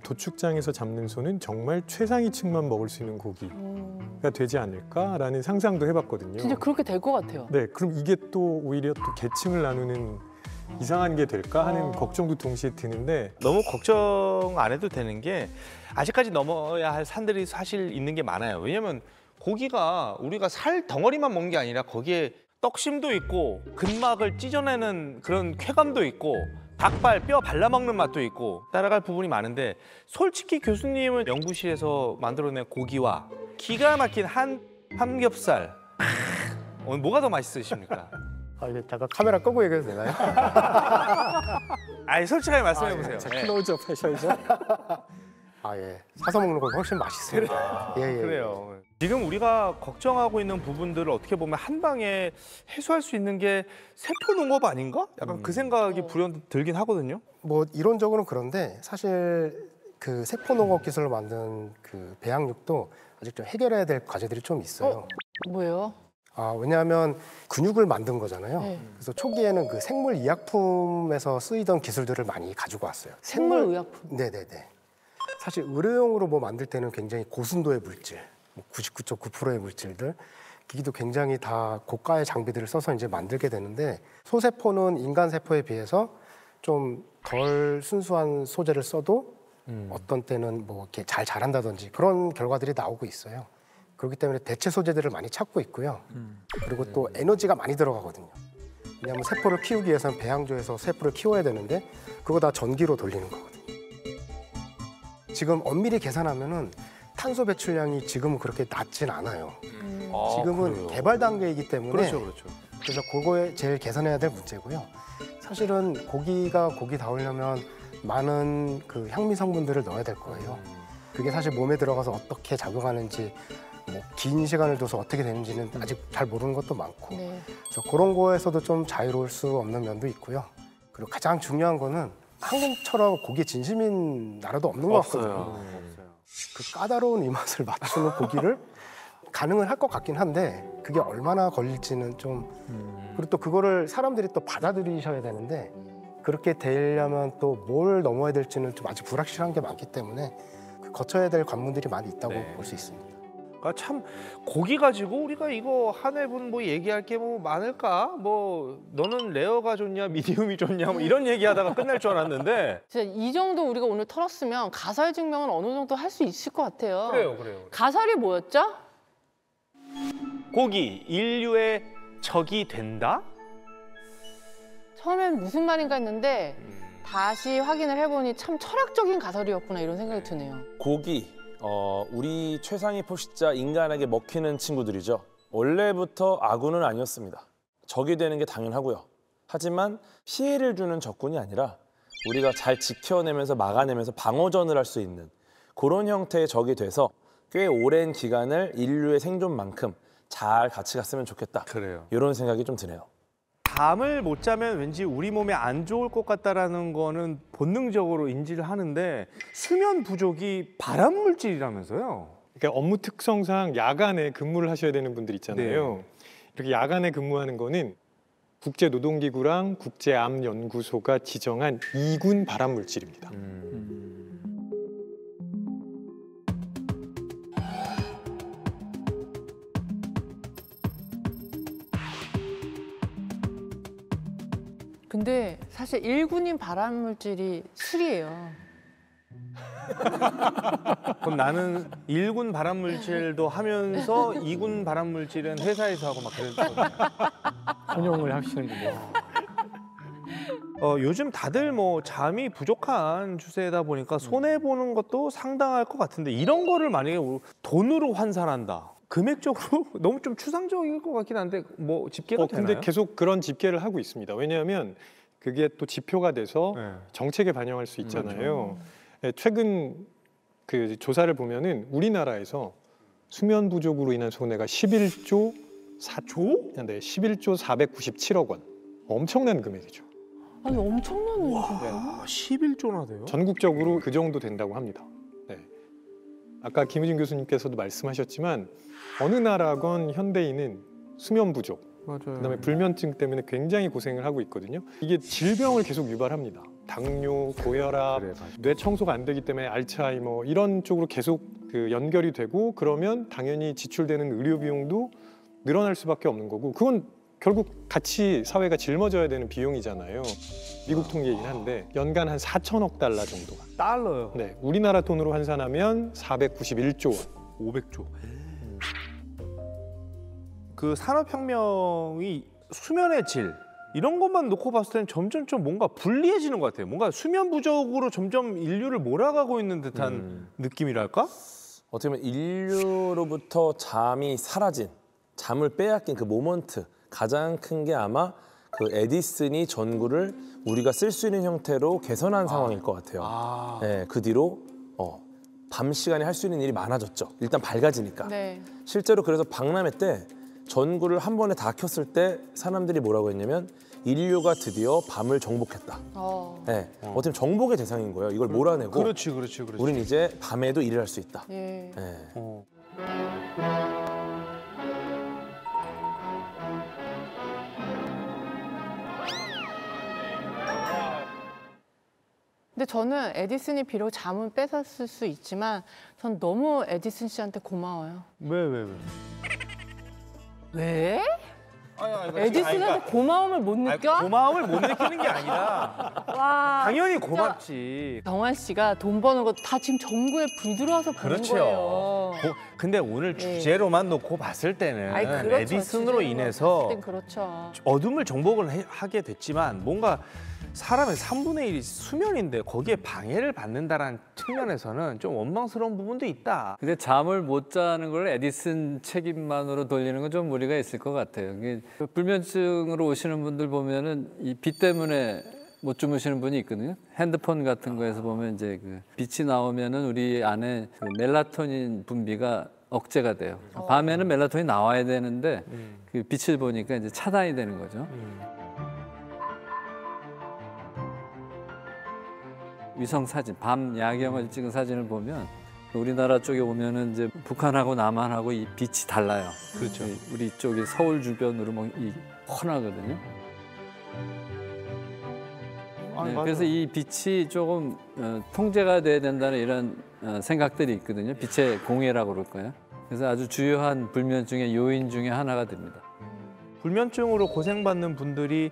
도축장에서 잡는 소는 정말 최상위층만 먹을 수 있는 고기가 되지 않을까라는 상상도 해봤거든요. 진짜 그렇게 될 것 같아요. 네, 그럼 이게 또 오히려 또 계층을 나누는 이상한 게 될까 하는 걱정도 동시에 드는데 너무 걱정 안 해도 되는 게 아직까지 넘어야 할 산들이 사실 있는 게 많아요. 왜냐면 고기가 우리가 살 덩어리만 먹는 게 아니라 거기에 떡심도 있고 근막을 찢어내는 그런 쾌감도 있고 닭발, 뼈 발라먹는 맛도 있고 따라갈 부분이 많은데 솔직히 교수님은 연구실에서 만들어낸 고기와 기가 막힌 삼겹살 오늘 뭐가 더 맛있으십니까? 이게 잠깐 카메라 끄고 얘기해도 되나요? 아니 솔직하게 말씀해 보세요. 클로즈업 하셔야죠. 예. 사서 먹는 거 훨씬 맛있어요. 그래요. 지금 우리가 걱정하고 있는 부분들을 어떻게 보면 한 방에 해소할 수 있는 게 세포 농업 아닌가? 약간 그 생각이 불현듯 들긴 하거든요. 뭐 이론적으로는 그런데 사실 그 세포 농업 기술로 만든 그 배양육도 아직 좀 해결해야 될 과제들이 좀 있어요. 뭐예요? 왜냐하면 근육을 만든 거잖아요. 그래서 초기에는 그 생물 의약품에서 쓰이던 기술들을 많이 가지고 왔어요. 생물 의약품? 네네네. 사실 의료용으로 뭐 만들 때는 굉장히 고순도의 물질, 99.9%의 물질들, 기기도 굉장히 다 고가의 장비들을 써서 이제 만들게 되는데 소세포는 인간 세포에 비해서 좀 덜 순수한 소재를 써도 어떤 때는 뭐 이렇게 잘 자란다든지 그런 결과들이 나오고 있어요. 그렇기 때문에 대체 소재들을 많이 찾고 있고요. 그리고 또 에너지가 많이 들어가거든요. 왜냐하면 세포를 키우기 위해서는 배양조에서 세포를 키워야 되는데 그거 다 전기로 돌리는 거거든요. 지금 엄밀히 계산하면은 탄소 배출량이 지금은 그렇게 낮진 않아요. 지금은 그래요? 개발 단계이기 때문에 그렇죠. 그래서 그거에 제일 계산해야 될 문제고요. 사실은 고기가 고기다우려면 많은 그 향미 성분들을 넣어야 될 거예요. 그게 사실 몸에 들어가서 어떻게 작용하는지 뭐 긴 시간을 둬서 어떻게 되는지는 아직 잘 모르는 것도 많고 그래서 그런 거에서도 좀 자유로울 수 없는 면도 있고요. 그리고 가장 중요한 거는 한국처럼 고기에 진심인 나라도 없는 것 같거든요. 그 까다로운 이 맛을 맞추는 고기를 가능은 할 것 같긴 한데 그게 얼마나 걸릴지는 좀 그리고 또 그거를 사람들이 또 받아들이셔야 되는데 그렇게 되려면 또 뭘 넘어야 될지는 좀 아직 불확실한 게 많기 때문에 거쳐야 될 관문들이 많이 있다고 볼 수 있습니다. 참 고기 가지고 우리가 이거 한 회분 뭐 얘기할 게 뭐 많을까? 뭐 너는 레어가 좋냐, 미디움이 좋냐, 뭐 이런 얘기하다가 끝날 줄 알았는데 진짜 이 정도 우리가 오늘 털었으면 가설 증명은 어느 정도 할 수 있을 것 같아요. 그래요. 가설이 뭐였죠? 고기 인류의 적이 된다? 처음엔 무슨 말인가 했는데 다시 확인을 해보니 참 철학적인 가설이었구나 이런 생각이 드네요. 고기, 우리 최상위 포식자 인간에게 먹히는 친구들이죠. 원래부터 아군은 아니었습니다. 적이 되는 게 당연하고요. 하지만 피해를 주는 적군이 아니라 우리가 잘 지켜내면서 막아내면서 방어전을 할 수 있는 그런 형태의 적이 돼서 꽤 오랜 기간을 인류의 생존만큼 잘 같이 갔으면 좋겠다. 그래요. 이런 생각이 좀 드네요. 잠을 못 자면 왠지 우리 몸에 안 좋을 것 같다라는 거는 본능적으로 인지를 하는데 수면 부족이 발암 물질이라면서요? 그러니까 업무 특성상 야간에 근무를 하셔야 되는 분들 있잖아요. 네. 이렇게 야간에 근무하는 거는 국제노동기구랑 국제암연구소가 지정한 2군 발암 물질입니다. 근데 사실 1군인 발암물질이 술이에요. 그럼 나는 1군 발암 물질도 하면서 2군 발암 물질은 회사에서 하고 막 그랬거든요. 혼용을 하시는군요. 요즘 다들 뭐 잠이 부족한 추세다 보니까 손해 보는 것도 상당할 것 같은데 이런 거를 만약에 돈으로 환산한다. 금액적으로 너무 좀 추상적일 것 같긴 한데 뭐 집계가 되나요? 근데 계속 그런 집계를 하고 있습니다. 왜냐하면 그게 또 지표가 돼서 정책에 반영할 수 있잖아요. 네, 최근 그 조사를 보면은 우리나라에서 수면 부족으로 인한 손해가 11조 4조? 네, 11조 497억 원. 엄청난 금액이죠. 아니 엄청난 일이죠. 11조나 돼요? 전국적으로 그 정도 된다고 합니다. 네. 아까 김우진 교수님께서도 말씀하셨지만 어느 나라건 현대인은 수면 부족, 그다음에 불면증 때문에 굉장히 고생을 하고 있거든요. 이게 질병을 계속 유발합니다. 당뇨, 고혈압, 뇌 청소가 안 되기 때문에 알츠하이머 이런 쪽으로 계속 그 연결이 되고 그러면 당연히 지출되는 의료 비용도 늘어날 수밖에 없는 거고 그건 결국 같이 사회가 짊어져야 되는 비용이잖아요. 미국 통계이긴 한데 연간 한 4천억 달러 정도가. 달러요? 네, 우리나라 돈으로 환산하면 491조 원. 500조. 그 산업혁명이 수면의 질 이런 것만 놓고 봤을 때는 점점 좀 뭔가 불리해지는 것 같아요. 뭔가 수면 부족으로 점점 인류를 몰아가고 있는 듯한 느낌이랄까? 어떻게 보면 인류로부터 잠이 사라진, 잠을 빼앗긴 그 모먼트 가장 큰 게 아마 그 에디슨이 전구를 우리가 쓸 수 있는 형태로 개선한 상황일 것 같아요. 네, 그 뒤로 밤 시간에 할 수 있는 일이 많아졌죠. 일단 밝아지니까. 네. 실제로 그래서 박람회 때 전구를 한 번에 다 켰을 때 사람들이 뭐라고 했냐면 인류가 드디어 밤을 정복했다. 네, 어떻게 보면 정복의 대상인 거예요. 이걸 몰아내고 그렇지. 우린 이제 밤에도 일을 할 수 있다. 예. 네. 근데 저는 에디슨이 비록 잠은 뺏었을 수 있지만 전 너무 에디슨 씨한테 고마워요. 왜? 왜? 에디슨한테 고마움을 못 느껴? 고마움을 못 느끼는 게 아니라 와, 당연히 진짜. 고맙지. 정환 씨가 돈 버는 거 다 지금 정부에 불 들어와서 버는 거예요. 근데 오늘 주제로만 놓고 봤을 때는 아이, 그렇죠. 에디슨으로 인해서 봤을 땐 그렇죠. 어둠을 정복을 하게 됐지만 뭔가 사람의 3분의 1이 수면인데 거기에 방해를 받는다라는 측면에서는 좀 원망스러운 부분도 있다. 근데 잠을 못 자는 걸 에디슨 책임만으로 돌리는 건 좀 무리가 있을 것 같아요. 불면증으로 오시는 분들 보면은 이 빛 때문에 못 주무시는 분이 있거든요. 핸드폰 같은 거에서 보면 이제 그 빛이 나오면은 우리 안에 그 멜라토닌 분비가 억제가 돼요. 밤에는 멜라토닌이 나와야 되는데 그 빛을 보니까 이제 차단이 되는 거죠. 위성 사진, 밤 야경을 찍은 사진을 보면 우리나라 쪽에 오면은 이제 북한하고 남한하고 이 빛이 달라요. 그렇죠. 우리 쪽이 서울 주변으로 뭐 이 훤하거든요. 네, 그래서 이 빛이 조금 통제가 돼야 된다는 이런 생각들이 있거든요. 빛의 공해라고 그럴 거예요. 그래서 아주 주요한 불면증의 요인 중에 하나가 됩니다. 불면증으로 고생받는 분들이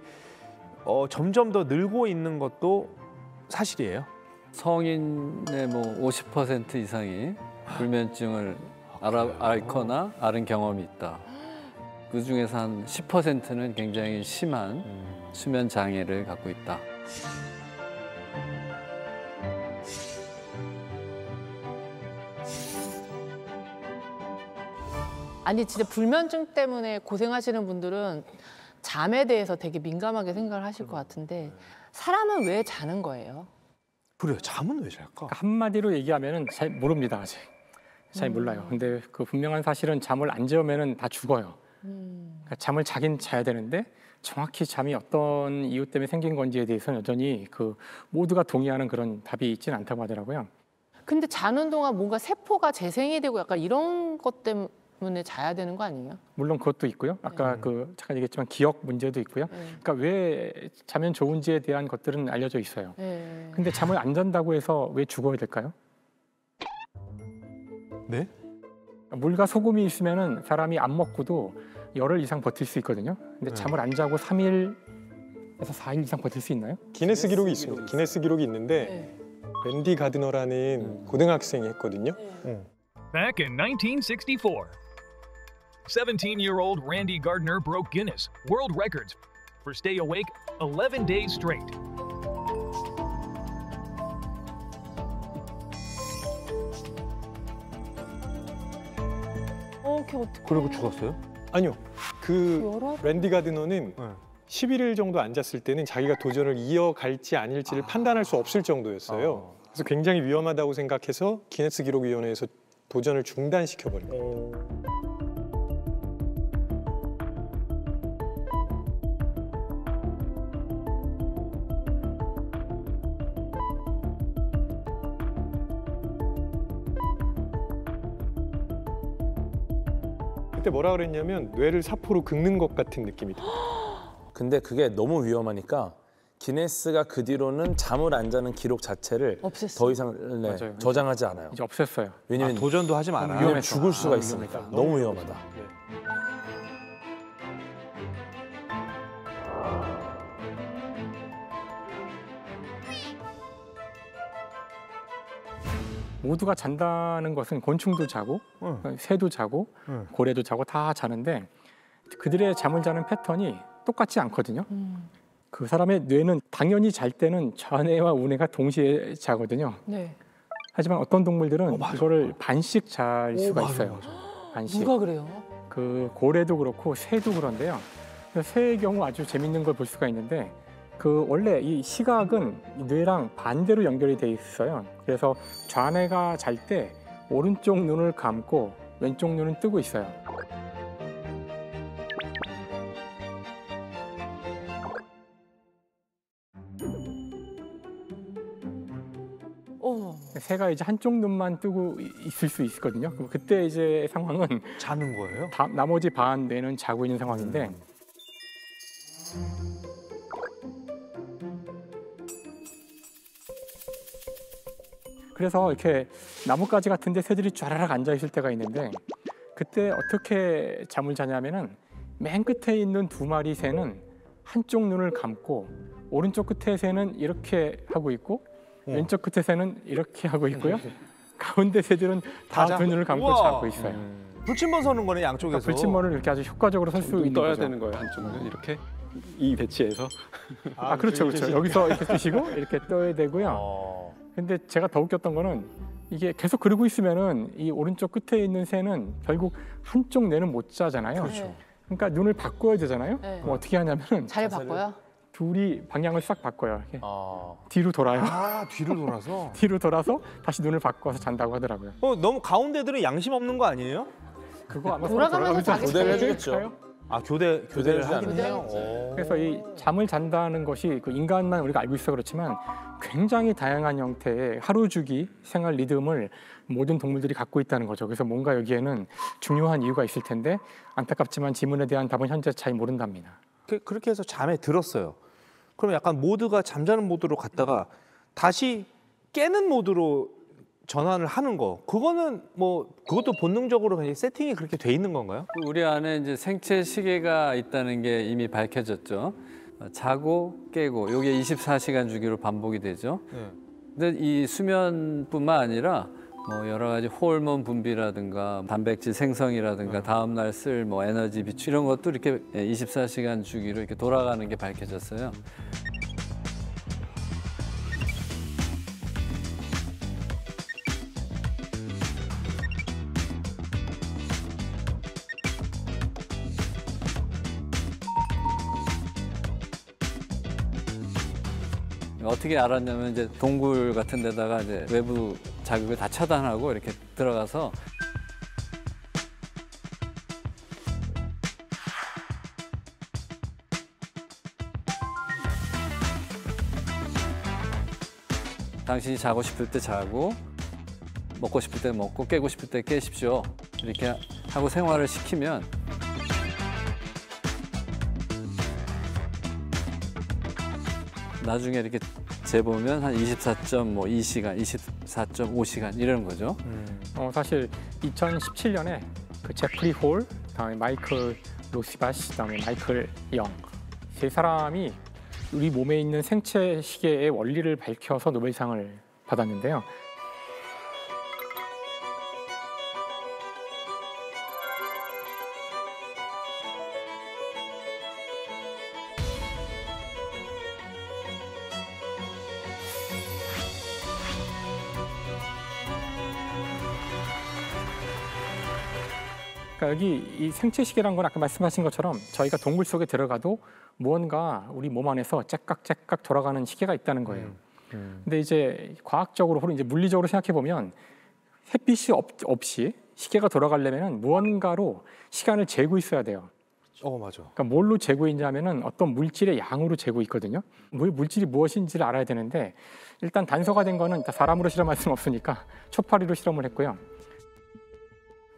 점점 더 늘고 있는 것도 사실이에요. 성인의 뭐 50% 이상이 불면증을 앓거나 앓은 경험이 있다. 그 중에서 한 10%는 굉장히 심한 수면 장애를 갖고 있다. 아니 진짜 불면증 때문에 고생하시는 분들은 잠에 대해서 되게 민감하게 생각을 하실 것 같은데 사람은 왜 자는 거예요? 그래요. 잠은 왜 잘까? 그러니까 한마디로 얘기하면은 잘 모릅니다 아직. 잘 몰라요. 근데 그 분명한 사실은 잠을 안 재우면은 다 죽어요. 그러니까 잠을 자긴 자야 되는데 정확히 잠이 어떤 이유 때문에 생긴 건지에 대해서는 여전히 그 모두가 동의하는 그런 답이 있지는 않다고 하더라고요. 근데 자는 동안 뭔가 세포가 재생이 되고 약간 이런 것 때문에 자야 되는 거 아니에요? 물론 그것도 있고요. 아까 그 잠깐 얘기했지만 기억 문제도 있고요. 그러니까 왜 자면 좋은지에 대한 것들은 알려져 있어요. 근데 잠을 안 잔다고 해서 왜 죽어야 될까요? 네? 물과 소금이 있으면은 사람이 안 먹고도 열흘 이상 버틸 수 있거든요. 근데 잠을 안 자고 3일에서 4일 이상 버틸 수 있나요? 기네스 기록이 있습니다. 기네스 기록이 있는데 랜디 가드너라는 고등학생이 했거든요. Back in 1964, 17-year-old Randy Gardner broke Guinness World Records for stay awake 11 days straight. 그리고 죽었어요? 아니요. 그 랜디 가드너는 11일 정도 앉았을 때는 자기가 도전을 이어갈지 아닐지를 판단할 수 없을 정도였어요. 그래서 굉장히 위험하다고 생각해서 기네스 기록위원회에서 도전을 중단시켜버린 거예요. 그때 뭐라 그랬냐면 뇌를 사포로 긁는 것 같은 느낌이 들어요. 근데 그게 너무 위험하니까 기네스가 그 뒤로는 잠을 안 자는 기록 자체를 없앴어요. 더 이상 맞아요. 저장하지 않아요. 이제 없앴어요. 왜냐면 도전도 하지 마라. 위험 죽을 수가 있으니까. 너무 위험하다. 모두가 잔다는 것은 곤충도 자고 새도 자고 고래도 자고 다 자는데 그들의 잠을 자는 패턴이 똑같지 않거든요. 그 사람의 뇌는 당연히 잘 때는 좌뇌와 우뇌가 동시에 자거든요. 네. 하지만 어떤 동물들은 이거를 반씩 잘 수가 있어요. 반씩. 누가 그래요? 그 고래도 그렇고 새도 그런데요. 새의 경우 아주 재밌는 걸 볼 수가 있는데 그 원래 이 시각은 뇌랑 반대로 연결이 돼 있어요. 그래서 좌뇌가 잘 때 오른쪽 눈을 감고 왼쪽 눈은 뜨고 있어요. 새가 이제 한쪽 눈만 뜨고 있을 수 있거든요. 그럼 그때 이제 상황은 자는 거예요? 나머지 반 뇌는 자고 있는 상황인데 그래서 이렇게 나뭇가지 같은데 새들이 쫘라락 앉아 있을 때가 있는데 그때 어떻게 잠을 자냐면은 맨 끝에 있는 두 마리 새는 한쪽 눈을 감고 오른쪽 끝에 새는 이렇게 하고 있고 왼쪽 끝에 새는 이렇게 하고 있고요. 가운데 새들은 다 두 눈을 감고 우와. 자고 있어요. 불침번 서는 거네 양쪽에서. 그러니까 불침번을 이렇게 아주 효과적으로 설 수 있는 떠야 거죠. 되는 거예요, 한쪽은 이렇게 이 배치에서. 그렇죠, 그렇죠. 여기서 이렇게 뜨시고 이렇게 떠야 되고요. 근데 제가 더 웃겼던 거는 이게 계속 그러고 있으면은 이 오른쪽 끝에 있는 새는 결국 한쪽 뇌는 못 자잖아요. 그렇죠. 그러니까 눈을 바꿔야 되잖아요. 네. 그럼 어떻게 하냐면은 잘 바꿔요? 둘이 방향을 싹 바꿔요. 이렇게. 뒤로 돌아요. 뒤로 돌아서? 뒤로 돌아서 다시 눈을 바꿔서 잔다고 하더라고요. 너무 가운데들은 양심 없는 거 아니에요? 그거 아마 돌아가면서 자겠어요. 교대를 해주겠죠. 교대를 하긴 해요. 그래서 이 잠을 잔다는 것이 그 인간만 우리가 알고 있어 그렇지만 굉장히 다양한 형태의 하루 주기 생활 리듬을 모든 동물들이 갖고 있다는 거죠. 그래서 뭔가 여기에는 중요한 이유가 있을 텐데 안타깝지만 질문에 대한 답은 현재 잘 모른답니다. 그렇게 해서 잠에 들었어요. 그럼 약간 모드가 잠자는 모드로 갔다가 다시 깨는 모드로 전환을 하는 거. 그거는 뭐 그것도 본능적으로 그냥 세팅이 그렇게 돼 있는 건가요? 우리 안에 이제 생체 시계가 있다는 게 이미 밝혀졌죠. 자고 깨고 이게 24시간 주기로 반복이 되죠. 근데 이 수면뿐만 아니라 뭐 여러 가지 호르몬 분비라든가 단백질 생성이라든가 다음 날 쓸 뭐 에너지 비축 이런 것도 이렇게 24시간 주기로 이렇게 돌아가는 게 밝혀졌어요. 어떻게 알았냐면 이제 동굴 같은 데다가 이제 외부 자극을 다 차단하고 이렇게 들어가서 당신이 자고 싶을 때 자고 먹고 싶을 때 먹고 깨고 싶을 때 깨십시오. 이렇게 하고 생활을 시키면 나중에 이렇게 재보면 한 24.2시간, 24.5시간 이런 거죠. 사실 2017년에 그 제프리 홀, 그다음에 마이클 로시바시, 그다음에 마이클 영 세 사람이 우리 몸에 있는 생체 시계의 원리를 밝혀서 노벨상을 받았는데요. 그러니까 여기 이 생체 시계란 건 아까 말씀하신 것처럼 저희가 동굴 속에 들어가도 무언가 우리 몸 안에서 째깍째깍 돌아가는 시계가 있다는 거예요. 근데 이제 과학적으로 혹은 이제 물리적으로 생각해 보면 햇빛이 없이 시계가 돌아가려면 무언가로 시간을 재고 있어야 돼요. 맞아. 그러니까 뭘로 재고 있냐면은 어떤 물질의 양으로 재고 있거든요. 물질이 무엇인지를 알아야 되는데 일단 단서가 된 거는 사람으로 실험할 수는 없으니까 초파리로 실험을 했고요.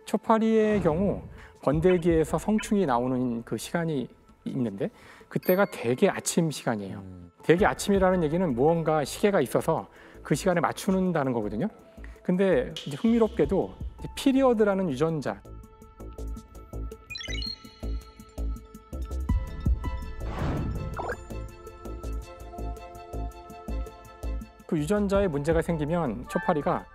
초파리의 경우 번데기에서 성충이 나오는 그 시간이 있는데 그때가 대개 아침 시간이에요. 대개 아침이라는 얘기는 무언가 시계가 있어서 그 시간에 맞추는다는 거거든요. 근데 이제 흥미롭게도 피리어드라는 유전자, 그 유전자에 문제가 생기면 초파리가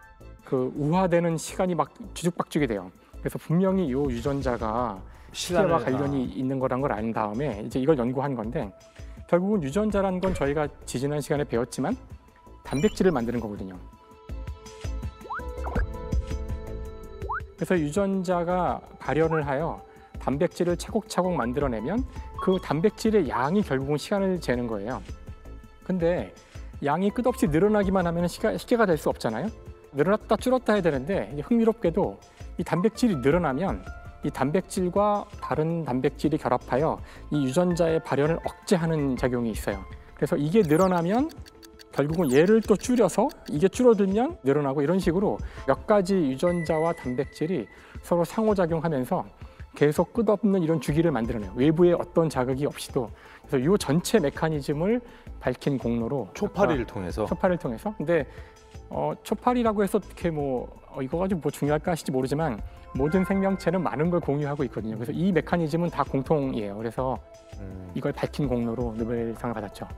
그 우화되는 시간이 막 뒤죽박죽이 돼요. 그래서 분명히 이 유전자가 시계와 관련이 있는 거란 걸 안 다음에 이제 이걸 연구한 건데 결국은 유전자라는 건 저희가 지지난 시간에 배웠지만 단백질을 만드는 거거든요. 그래서 유전자가 발현을 하여 단백질을 차곡차곡 만들어내면 그 단백질의 양이 결국은 시간을 재는 거예요. 근데 양이 끝없이 늘어나기만 하면 시계가 될 수 없잖아요. 늘어났다 줄었다 해야 되는데 흥미롭게도 이 단백질이 늘어나면 이 단백질과 다른 단백질이 결합하여 이 유전자의 발현을 억제하는 작용이 있어요. 그래서 이게 늘어나면 결국은 얘를 또 줄여서 이게 줄어들면 늘어나고 이런 식으로 몇 가지 유전자와 단백질이 서로 상호작용하면서 계속 끝없는 이런 주기를 만들어내요. 외부의 어떤 자극이 없이도. 그래서 이 전체 메커니즘을 밝힌 공로로 초파리를 통해서. 초파리를 통해서. 근데 초파리라고 해서 어떻게 이거 가지고 뭐 중요할까 하실지 모르지만 모든 생명체는 많은 걸 공유하고 있거든요. 그래서 이 메커니즘은 다 공통이에요. 그래서 이걸 밝힌 공로로 노벨상을 받았죠.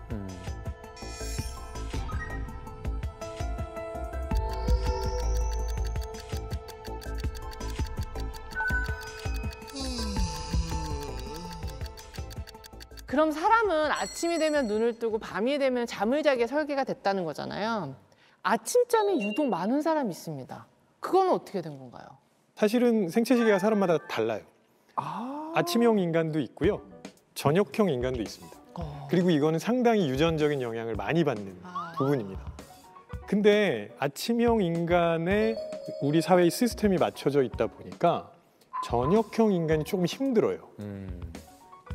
그럼 사람은 아침이 되면 눈을 뜨고 밤이 되면 잠을 자게 설계가 됐다는 거잖아요. 아침잠이 유독 많은 사람이 있습니다. 그건 어떻게 된 건가요? 사실은 생체 시계가 사람마다 달라요. 아침형 인간도 있고요. 저녁형 인간도 있습니다. 그리고 이거는 상당히 유전적인 영향을 많이 받는 부분입니다. 근데 아침형 인간의 우리 사회의 시스템이 맞춰져 있다 보니까 저녁형 인간이 조금 힘들어요.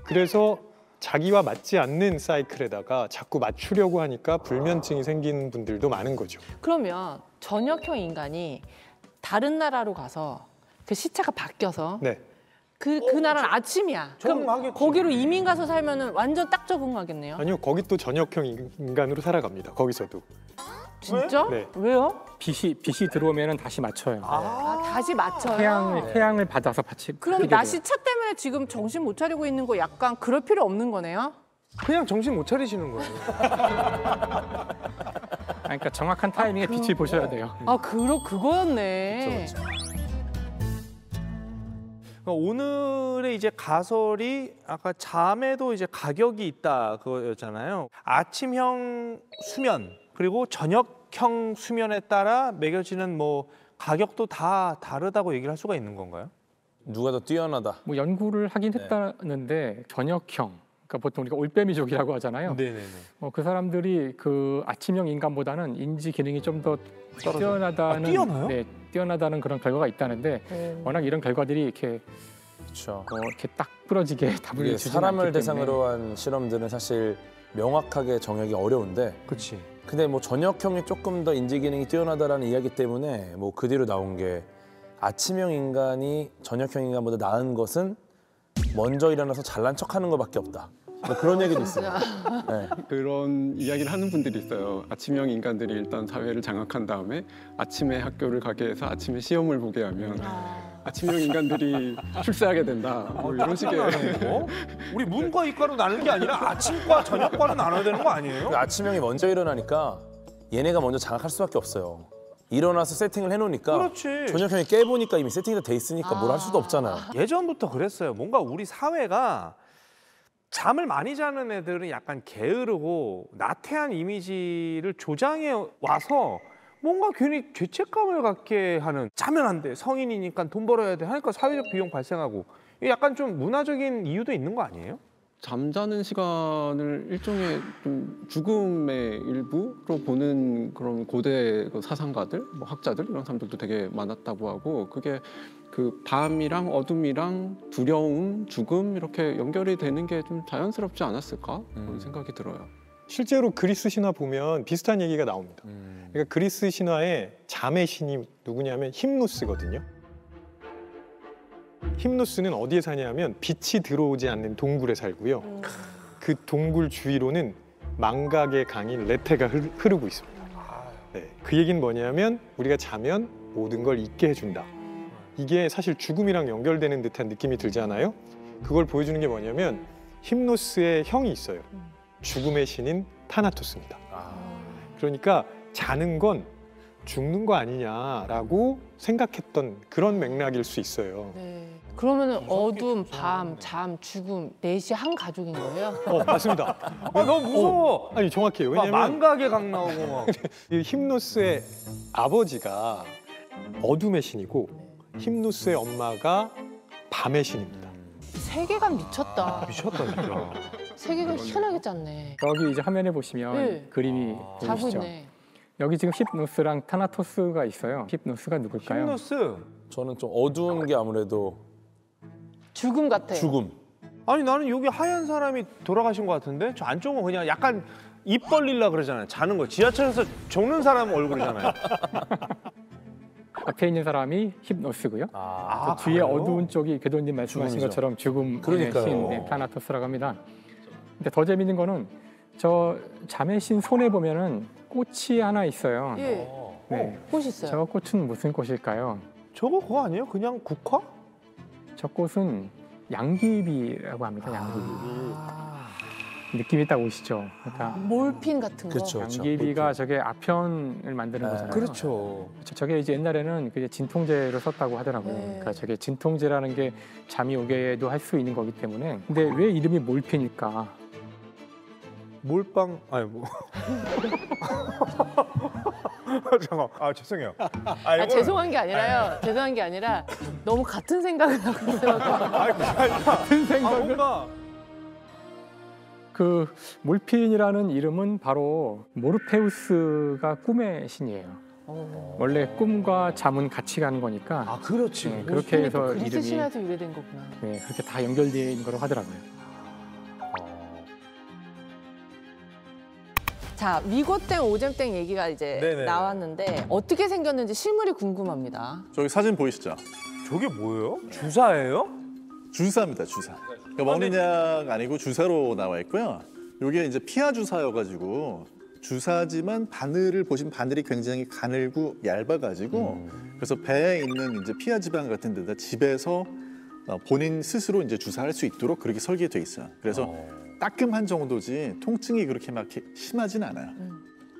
그래서 자기와 맞지 않는 사이클에다가 자꾸 맞추려고 하니까 불면증이 생기는 분들도 많은 거죠. 그러면 저녁형 인간이 다른 나라로 가서 그 시차가 바뀌어서 네. 그 나라는 아침이야. 그럼 거기로 이민 가서 살면은 완전 딱 적응하겠네요. 아니요, 거기 또 저녁형 인간으로 살아갑니다. 거기서도. 진짜? 네. 왜요? 빛이 들어오면은 다시 맞춰요. 다시 맞춰요. 태양을 받아서 같이. 그럼 나 시차 때문에 지금 정신 못 차리고 있는 거 약간 그럴 필요 없는 거네요? 그냥 정신 못 차리시는 거예요. 그러니까 정확한 타이밍에 빛을 보셔야 돼요. 그거였네. 그쵸. 오늘의 이제 가설이 아까 잠에도 이제 가격이 있다 그거였잖아요. 아침형 수면 그리고 저녁형 수면에 따라 매겨지는 뭐 가격도 다 다르다고 얘기를 할 수가 있는 건가요? 누가 더 뛰어나다? 뭐 연구를 하긴 했다는데 저녁형, 그러니까 보통 우리가 올빼미족이라고 하잖아요. 네네네. 그 사람들이 그 아침형 인간보다는 인지 기능이 좀 더 뛰어나다는, 뛰어나요? 네, 뛰어나다는 그런 결과가 있다는데 워낙 이런 결과들이 이렇게 그렇죠. 이렇게 딱 부러지게 답을 주지 사람을 대상으로 한 실험들은 사실 명확하게 정하기 어려운데. 그렇지. 근데 뭐 저녁형이 조금 더 인지 기능이 뛰어나다라는 이야기 때문에 뭐 그 뒤로 나온 게 아침형 인간이 저녁형 인간보다 나은 것은 먼저 일어나서 잘난 척하는 것밖에 없다. 뭐 그런 얘기도 있어요. 네. 그런 이야기를 하는 분들이 있어요. 아침형 인간들이 일단 사회를 장악한 다음에 아침에 학교를 가게 해서 아침에 시험을 보게 하면 아침형 인간들이 출세하게 된다. 뭐 이런 식의. 우리 문과 이과로 나누는 게 아니라 아침과 저녁과로 나눠야 되는 거 아니에요? 아침형이 먼저 일어나니까 얘네가 먼저 장악할 수밖에 없어요. 일어나서 세팅을 해놓으니까 그렇지. 저녁형이 깨보니까 이미 세팅이 돼 있으니까 뭘 할 수도 없잖아요. 예전부터 그랬어요. 뭔가 우리 사회가 잠을 많이 자는 애들은 약간 게으르고 나태한 이미지를 조장해 와서 뭔가 괜히 죄책감을 갖게 하는, 자면 안 돼, 성인이니까 돈 벌어야 돼 하니까 사회적 비용 발생하고, 이게 약간 좀 문화적인 이유도 있는 거 아니에요? 잠자는 시간을 일종의 좀 죽음의 일부로 보는 그런 고대 사상가들, 뭐 학자들 이런 사람들도 되게 많았다고 하고 그게 그 밤이랑 어둠이랑 두려움, 죽음 이렇게 연결이 되는 게 좀 자연스럽지 않았을까 그런 생각이 들어요. 실제로 그리스 신화 보면 비슷한 얘기가 나옵니다. 그러니까 그리스 신화에 잠의 신이 누구냐면 힘누스거든요. 힘누스는 어디에 사냐면 빛이 들어오지 않는 동굴에 살고요. 그 동굴 주위로는 망각의 강인 레테가 흐르고 있습니다. 네, 그 얘기는 뭐냐면 우리가 자면 모든 걸 잊게 해준다. 이게 사실 죽음이랑 연결되는 듯한 느낌이 들잖아요. 그걸 보여주는 게 뭐냐면 힘누스의 형이 있어요. 죽음의 신인 타나토스입니다. 그러니까 자는 건 죽는 거 아니냐라고 생각했던 그런 맥락일 수 있어요. 네. 그러면은 어둠, 밤, 잠, 죽음 넷이 한 가족인 거예요? 맞습니다. 너무 무서워. 아니 정확해요. 왜냐면 망각의 강 나오고 막. 이 힘누스의 아버지가 어둠의 신이고 힘누스의 엄마가 밤의 신입니다. 세계관 미쳤다. 미쳤다 진짜. 세계관 희한하게 짰네. 여기 이제 화면에 보시면 네. 그림이 자고 보이시죠? 있네. 여기 지금 힙누스랑 타나토스가 있어요. 힙누스가 누굴까요? 힘누스. 저는 좀 어두운 게 아무래도 죽음 같아. 죽음. 아니 나는 여기 하얀 사람이 돌아가신 것 같은데 저 안쪽은 그냥 약간 입 벌릴라 그러잖아요. 자는 거. 지하철에서 적는 사람 얼굴이잖아요. 앞에 있는 사람이 힙노스고요. 아, 뒤에 그래요? 어두운 쪽이 궤도님 말씀하신 죽음이죠. 것처럼 죽음의 그러니까요. 신 네, 타나토스라고 합니다. 근데 더 재밌는 거는 저 잠의 신 손에 보면은 꽃이 하나 있어요. 예. 네. 꽃 있어요. 저 꽃은 무슨 꽃일까요? 저거 그거 아니에요? 그냥 국화? 저 꽃은 양귀비라고 합니다. 양귀비. 느낌이 딱 오시죠? 그러니까 몰핀 같은 거. 그렇죠. 양귀비가 저게 아편을 만드는 거잖아요. 그렇죠. 저게 이제 옛날에는 그게 진통제로 썼다고 하더라고요. 네. 그러니까 저게 진통제라는 게 잠이 오게도 할 수 있는 거기 때문에. 근데 왜 이름이 몰핀일까? 몰빵 아니 뭐. 잠깐. 아 죄송해요. 아, 죄송한 게 아니라요. 죄송한 게 아니라 너무 같은 생각을 하고 있어요. 같은 생각을. 뭔가 그 몰핀이라는 이름은 바로 모르페우스가 꿈의 신이에요. 원래 꿈과 잠은 같이 가는 거니까. 아 그렇지. 네, 그렇게 해서 그리스 이름이 신화에서 유래된 거구나. 네, 그렇게 다 연결되어 있는 거라고 하더라고요. 자, 위고땡, 오잼땡 얘기가 이제 네네. 나왔는데 어떻게 생겼는지 실물이 궁금합니다. 저기 사진 보이시죠? 저게 뭐예요? 주사예요? 주사입니다, 주사. 그러니까 먹는 약 아니고 주사로 나와 있고요. 이게 이제 피하 주사여가지고 주사지만 바늘을 보시면 바늘이 굉장히 가늘고 얇아가지고 그래서 배에 있는 이제 피하 지방 같은 데다 집에서 본인 스스로 이제 주사할 수 있도록 그렇게 설계돼 있어요. 그래서 따끔한 정도지 통증이 그렇게 막 심하진 않아요.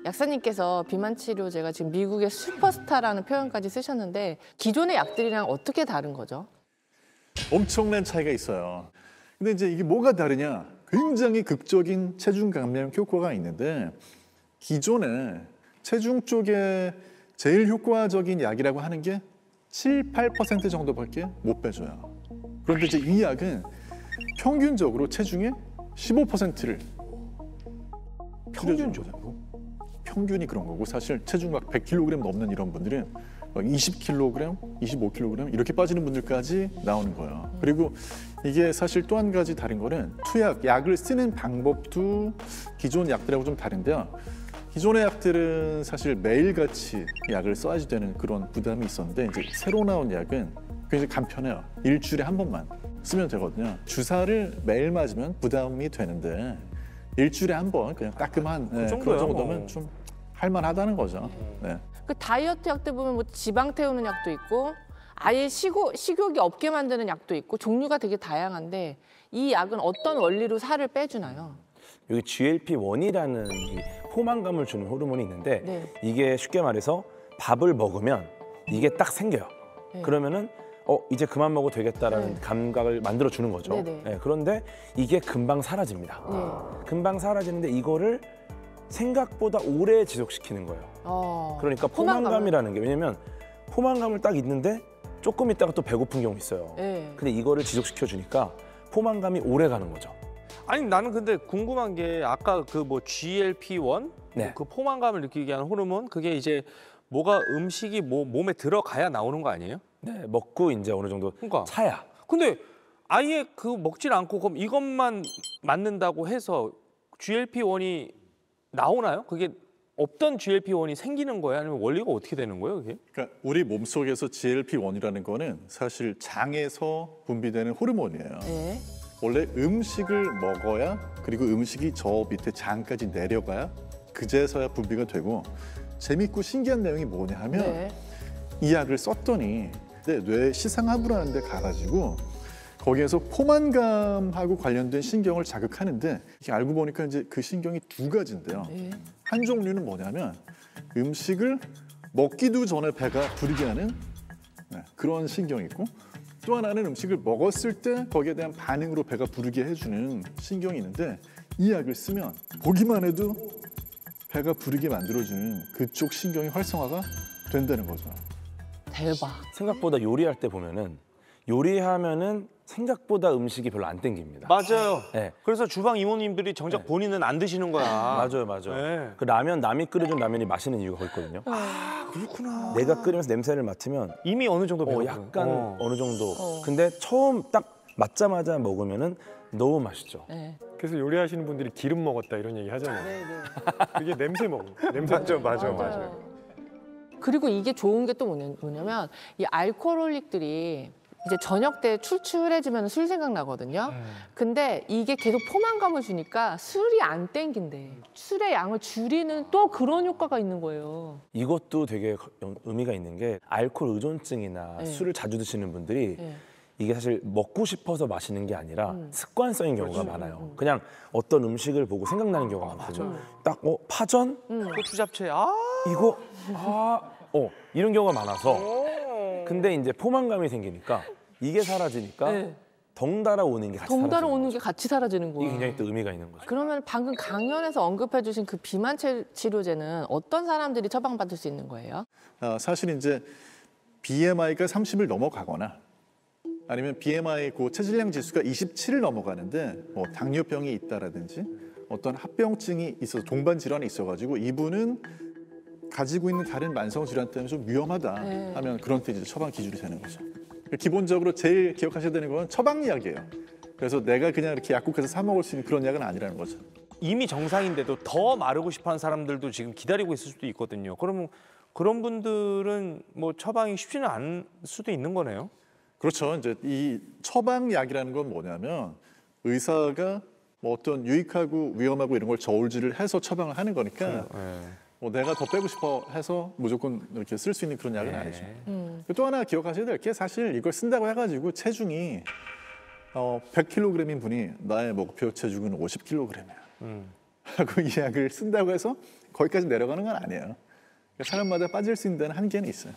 약사님께서 비만 치료제가 지금 미국의 슈퍼스타라는 표현까지 쓰셨는데 기존의 약들이랑 어떻게 다른 거죠? 엄청난 차이가 있어요. 근데 이제 이게 뭐가 다르냐? 굉장히 극적인 체중 감량 효과가 있는데 기존에 체중 쪽에 제일 효과적인 약이라고 하는 게 7, 8% 정도밖에 못 빼줘요. 그런데 이제 이 약은 평균적으로 체중의 15%를 평균적으로? 평균이 그런 거고 사실 체중 막 100kg 넘는 이런 분들은 막 20kg, 25kg 이렇게 빠지는 분들까지 나오는 거예요. 그리고 이게 사실 또 한 가지 다른 거는 투약, 약을 쓰는 방법도 기존 약들하고 좀 다른데요. 기존의 약들은 사실 매일같이 약을 써야지 되는 그런 부담이 있었는데 이제 새로 나온 약은 굉장히 간편해요. 일주일에 한 번만 쓰면 되거든요. 주사를 매일 맞으면 부담이 되는데 일주일에 한 번 그냥 따끔한 그 정도야, 그런 정도면 뭐. 좀 할만하다는 거죠. 네. 그 다이어트 약들 보면 뭐 지방 태우는 약도 있고 아예 식욕이 없게 만드는 약도 있고 종류가 되게 다양한데 이 약은 어떤 원리로 살을 빼주나요? 여기 GLP-1이라는 이 포만감을 주는 호르몬이 있는데 네. 이게 쉽게 말해서 밥을 먹으면 이게 딱 생겨요. 네. 그러면은 이제 그만 먹어도 되겠다라는 네. 감각을 만들어 주는 거죠. 네네. 네, 그런데 이게 금방 사라집니다. 네. 금방 사라지는데 이거를 생각보다 오래 지속시키는 거예요. 그러니까 포만감이라는 게 왜냐면 포만감을 딱 있는데 조금 있다가 또 배고픈 경우 있어요. 네. 근데 이거를 지속시켜 주니까 포만감이 오래 가는 거죠. 아니 나는 근데 궁금한 게 아까 그 뭐 GLP-1 네. 그 포만감을 느끼게 하는 호르몬 그게 이제 뭐가 음식이 뭐 몸에 들어가야 나오는 거 아니에요? 네, 먹고 이제 어느 정도 그러니까. 차야. 근데 아예 그 먹질 않고 그럼 이것만 맞는다고 해서 GLP-1이 나오나요? 그게 없던 GLP-1이 생기는 거예요? 아니면 원리가 어떻게 되는 거예요, 그게? 그러니까 우리 몸속에서 GLP-1이라는 거는 사실 장에서 분비되는 호르몬이에요. 네. 원래 음식을 먹어야 그리고 음식이 저 밑에 장까지 내려가야 그제서야 분비가 되고 재밌고 신기한 내용이 뭐냐 하면 네. 이 약을 썼더니 뇌 시상하부라는 데 가가지고 거기에서 포만감하고 관련된 신경을 자극하는데 이게 알고 보니까 이제 그 신경이 두 가지인데요. 네. 한 종류는 뭐냐면 음식을 먹기도 전에 배가 부르게 하는 그런 신경이 있고 또 하나는 음식을 먹었을 때 거기에 대한 반응으로 배가 부르게 해주는 신경이 있는데 이 약을 쓰면 보기만 해도 배가 부르게 만들어주는 그쪽 신경이 활성화가 된다는 거죠. 대박. 생각보다 요리할 때 보면은 요리하면은 생각보다 음식이 별로 안 땡깁니다. 맞아요. 네. 그래서 주방 이모님들이 정작 본인은 안 드시는 거야. 맞아요. 네. 그 라면 남이 끓여준 라면이 맛있는 이유가 거기 있거든요. 그렇구나. 내가 끓이면서 냄새를 맡으면 이미 어느 정도 배가 약간 어느 정도. 근데 처음 딱 맞자마자 먹으면은 너무 맛있죠. 네. 그래서 요리하시는 분들이 기름 먹었다 이런 얘기 하잖아요. 그게 냄새 먹는 냄새. 맞아. 그리고 이게 좋은 게 또 뭐냐면 이 알코올릭들이 이제 저녁 때 출출해지면 술 생각나거든요. 근데 이게 계속 포만감을 주니까 술이 안 땡긴대. 술의 양을 줄이는 또 그런 효과가 있는 거예요. 이것도 되게 의미가 있는 게 알코올 의존증이나 네. 술을 자주 드시는 분들이 네. 이게 사실 먹고 싶어서 마시는 게 아니라 습관성인 경우가 많아요. 그냥 어떤 음식을 보고 생각나는 경우가 많거든요. 딱 파전? 고추 잡채. 이거 이런 경우가 많아서 근데 이제 포만감이 생기니까 이게 사라지니까 네. 덩달아 오는 게 같이 덩달아 사라지는 오는 게 같이 사라지는 거야. 이게 굉장히 또 의미가 있는 거죠. 그러면 방금 강연에서 언급해 주신 그 비만 치료제는 어떤 사람들이 처방받을 수 있는 거예요? 사실 이제 BMI가 30을 넘어가거나 아니면 BMI 그 체질량 지수가 27을 넘어가는데 뭐 당뇨병이 있다라든지 어떤 합병증이 있어서 동반 질환이 있어가지고 이분은 가지고 있는 다른 만성 질환 때문에 좀 위험하다 하면 그런 때 이제 처방 기준이 되는 거죠. 기본적으로 제일 기억하셔야 되는 건 처방약이에요. 그래서 내가 그냥 이렇게 약국에서 사 먹을 수 있는 그런 약은 아니라는 거죠. 이미 정상인데도 더 마르고 싶어하는 사람들도 지금 기다리고 있을 수도 있거든요. 그러면 그런 분들은 뭐 처방이 쉽지는 않을 수도 있는 거네요. 그렇죠. 이제 이 처방약이라는 건 뭐냐면 의사가 뭐 어떤 유익하고 위험하고 이런 걸 저울질을 해서 처방을 하는 거니까 뭐 내가 더 빼고 싶어 해서 무조건 이렇게 쓸 수 있는 그런 약은 아니죠. 또 하나 기억하셔야 될 게 사실 이걸 쓴다고 해가지고 체중이 100kg인 분이 나의 목표 체중은 50kg이야. 하고 이 약을 쓴다고 해서 거기까지 내려가는 건 아니에요. 사람마다 빠질 수 있는 데는 한계는 있어요.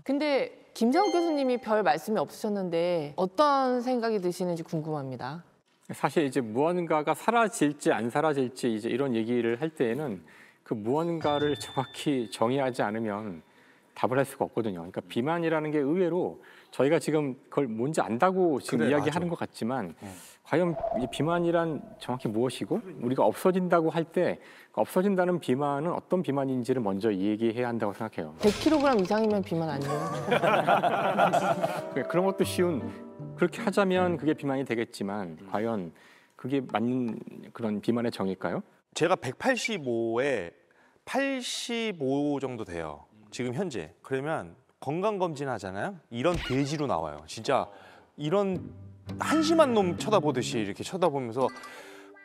근데 김세욱 교수님이 별 말씀이 없으셨는데 어떤 생각이 드시는지 궁금합니다. 사실 이제 무언가가 사라질지 안 사라질지 이제 이런 얘기를 할 때에는 그 무언가를 정확히 정의하지 않으면 답을 할 수가 없거든요. 그러니까 비만이라는 게 의외로 저희가 지금 그걸 뭔지 안다고 지금 이야기하는 것 같지만 과연 이 비만이란 정확히 무엇이고 우리가 없어진다고 할 때 없어진다는 비만은 어떤 비만인지를 먼저 얘기해야 한다고 생각해요. 100kg 이상이면 비만 아니에요? 그런 것도 쉬운. 그렇게 하자면 그게 비만이 되겠지만 과연 그게 맞는 그런 비만의 정의일까요? 제가 185에 85 정도 돼요. 지금 현재. 그러면 건강검진 하잖아요. 이런 돼지로 나와요. 진짜 이런 한심한 놈 쳐다보듯이 이렇게 쳐다보면서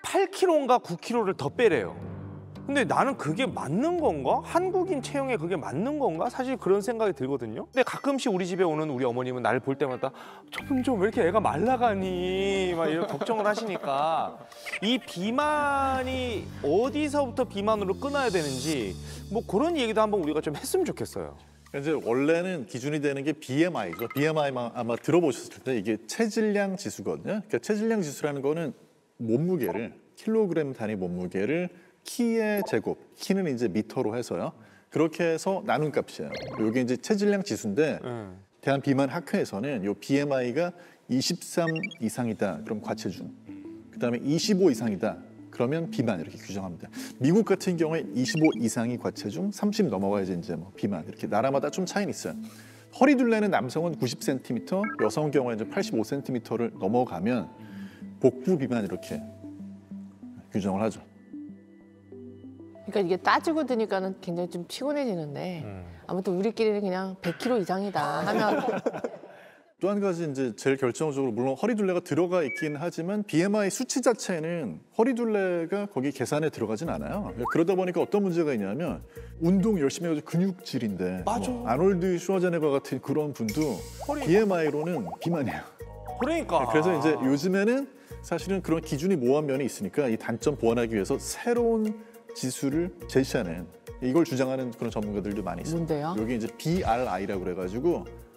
8kg인가 9kg를 더 빼래요. 근데 나는 그게 맞는 건가? 한국인 체형에 그게 맞는 건가? 사실 그런 생각이 들거든요. 근데 가끔씩 우리 집에 오는 우리 어머님은 나를 볼 때마다 저분 좀 왜 이렇게 애가 말라가니? 막 이런 걱정을 하시니까 이 비만이 어디서부터 비만으로 끊어야 되는지 뭐 그런 얘기도 한번 우리가 좀 했으면 좋겠어요. 이제 원래는 기준이 되는 게 BMI죠. BMI만 아마 들어보셨을 때 이게 체질량 지수거든요. 그러니까 체질량 지수라는 거는 몸무게를 킬로그램 단위 몸무게를 키의 제곱, 키는 이제 미터로 해서요. 그렇게 해서 나눈 값이에요. 이게 이제 체질량 지수인데 대한비만학회에서는 이 BMI가 23 이상이다. 그럼 과체중. 그다음에 25 이상이다. 그러면 비만 이렇게 규정합니다. 미국 같은 경우에 25 이상이 과체중, 30 넘어가야지 이제 뭐 비만 이렇게 나라마다 좀 차이는 있어요. 허리 둘레는 남성은 90cm, 여성 경우에 이제 85cm를 넘어가면 복부 비만 이렇게 규정을 하죠. 그러니까 이게 따지고 드니까는 굉장히 좀 피곤해지는데 아무튼 우리끼리는 그냥 100kg 이상이다 하면 또 한 가지 이제 제일 결정적으로 물론 허리 둘레가 들어가 있긴 하지만 BMI 수치 자체는 허리 둘레가 거기 계산에 들어가진 않아요. 그러다 보니까 어떤 문제가 있냐면 운동 열심히 해가지고 근육질인데 맞아. 뭐 아놀드 슈워제네거 같은 그런 분도 BMI로는 비만이에요. 그러니까. 그래서 이제 요즘에는 사실은 그런 기준이 모호한 면이 있으니까 이 단점 보완하기 위해서 새로운 지수를 제시하는 이걸 주장하는 그런 전문가들도 많이 있어요. 뭔데요? 여기 이제 BRI라고 그래가지고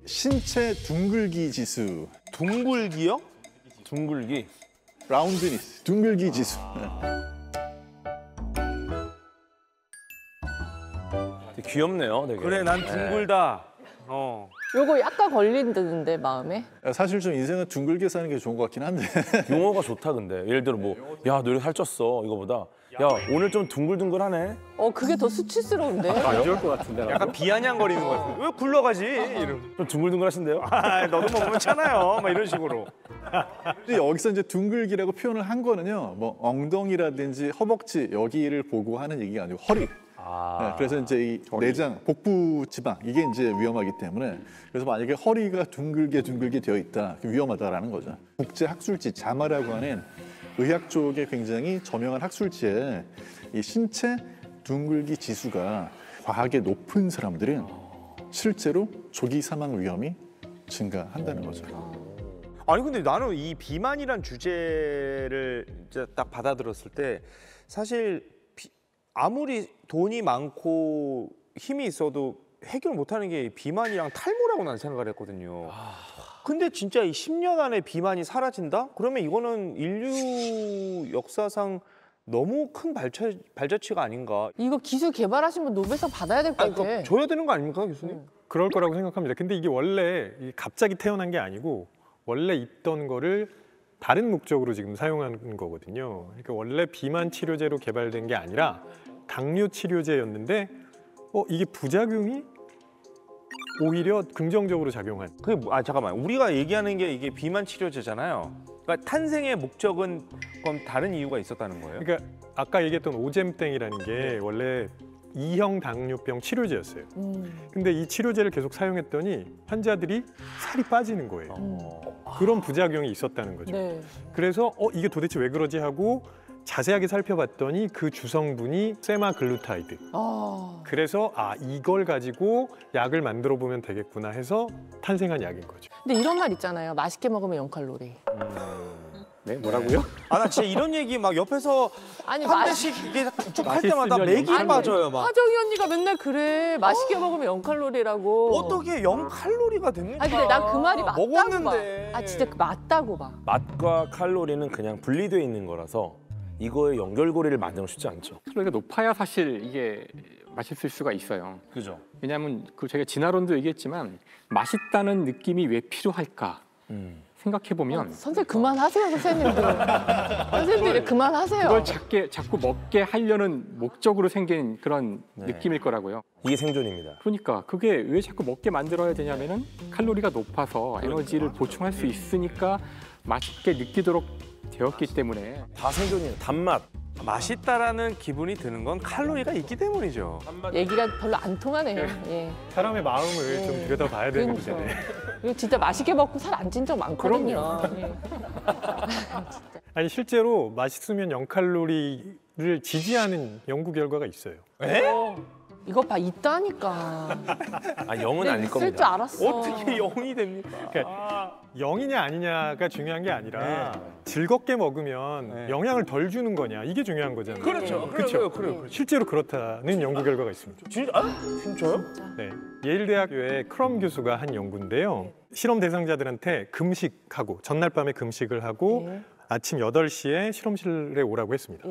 신체 둥글기 지수. 둥글기요? 둥글기. 라운드니스. 둥글기 지수. 되게 귀엽네요. 되게. 그래, 난 둥글다. 요거 약간 걸린다는데 마음에? 사실 좀 인생은 둥글게 사는 게 좋은 것 같긴 한데. 용어가 좋다 근데. 예를 들어 뭐, 야, 너 이렇게 살쪘어. 이거보다. 야, 오늘 좀 둥글둥글하네. 그게 더 수치스러운데? 안 좋을 것 같은데. 약간 비아냥거리는 것 같은데. 왜 굴러가지? 이런. 좀 둥글둥글하신데요? 너도 먹으면 차나요? 막 이런 식으로. 근데 여기서 이제 둥글기라고 표현을 한 거는요, 뭐 엉덩이라든지 허벅지 여기를 보고 하는 얘기가 아니고 허리. 네, 그래서 이제 이 내장, 복부 지방 이게 이제 위험하기 때문에 그래서 만약에 허리가 둥글게 되어 있다, 위험하다라는 거죠. 국제 학술지 자마라고 하는 의학 쪽에 굉장히 저명한 학술지에 이 신체 둥글기 지수가 과하게 높은 사람들은 실제로 조기 사망 위험이 증가한다는 거죠. 아니 근데 나는 이 비만이란 주제를 이제 딱 받아들였을 때 사실 아무리 돈이 많고 힘이 있어도 해결 못하는 게 비만이랑 탈모라고 난 생각을 했거든요. 근데 진짜 이 10년 안에 비만이 사라진다? 그러면 이거는 인류 역사상 너무 큰 발자취가 아닌가. 이거 기술 개발하신 분 노벨상 받아야 될 것 같아. 그러니까 줘야 되는 거 아닙니까, 교수님? 그럴 거라고 생각합니다. 근데 이게 원래 갑자기 태어난 게 아니고 원래 있던 거를 다른 목적으로 지금 사용하는 거거든요. 그러니까 원래 비만 치료제로 개발된 게 아니라 당뇨 치료제였는데 이게 부작용이 오히려 긍정적으로 작용한. 그게 잠깐만. 우리가 얘기하는 게 이게 비만 치료제잖아요. 그러니까 탄생의 목적은 그럼 다른 이유가 있었다는 거예요? 그러니까 아까 얘기했던 오젬땡이라는 게 원래 2형 당뇨병 치료제였어요. 근데 이 치료제를 계속 사용했더니 환자들이 살이 빠지는 거예요. 그런 부작용이 있었다는 거죠. 네. 그래서 이게 도대체 왜 그러지 하고 자세하게 살펴봤더니 그 주성분이 세마글루타이드. 그래서 이걸 가지고 약을 만들어 보면 되겠구나 해서 탄생한 약인 거죠. 근데 이런 말 있잖아요. 맛있게 먹으면 0칼로리. 네, 뭐라고요? 나 진짜 이런 얘기 막 옆에서 아니, 한 대씩 이게 쭉 할 때마다 맥이 빠져요. 막. 하정이 언니가 맨날 그래. 맛있게 먹으면 0칼로리라고. 어떻게 0칼로리가 됩니까? 아니 근데 난 그 말이 맞다고 먹었는데. 봐. 진짜 맞다고 봐. 맛과 칼로리는 그냥 분리되어 있는 거라서 이거의 연결고리를 만들면 쉽지 않죠. 칼로리가 높아야 사실 이게 맛있을 수가 있어요. 그죠. 왜냐하면 제가 진화론도 얘기했지만 맛있다는 느낌이 왜 필요할까 생각해보면 선생님 그만하세요, 선생님들. 선생님들이 그만하세요. 그걸 자꾸 먹게 하려는 목적으로 생긴 그런 느낌일 거라고요. 이게 생존입니다. 그러니까 그게 왜 자꾸 먹게 만들어야 되냐면은 칼로리가 높아서 에너지를 보충할 수 있으니까 맛있게 느끼도록 되었기 때문에. 다 생존이에요. 단맛. 맛있다라는 기분이 드는 건 칼로리가 있기 때문이죠. 얘기가 별로 안 통하네요. 예. 사람의 마음을 좀 들여다봐야 되는 문제네. 이거 진짜 맛있게 먹고 살 안 찐 적 많거든요. 예. 아니 실제로 맛있으면 0칼로리를 지지하는 연구 결과가 있어요. 이거 봐, 있다니까. 0은 아닐 겁니다. 있을 줄 알았어. 어떻게 0이 됩니까? 그러니까 0이냐 아니냐가 중요한 게 아니라 즐겁게 먹으면 영향을 덜 주는 거냐 이게 중요한 거잖아요. 그렇죠. 그렇죠. 그래요. 실제로 그렇다는 연구 결과가 있습니다. 진짜요? 네, 예일대학교의 크럼 교수가 한 연구인데요. 실험 대상자들한테 금식하고 전날 밤에 금식을 하고 아침 8시에 실험실에 오라고 했습니다.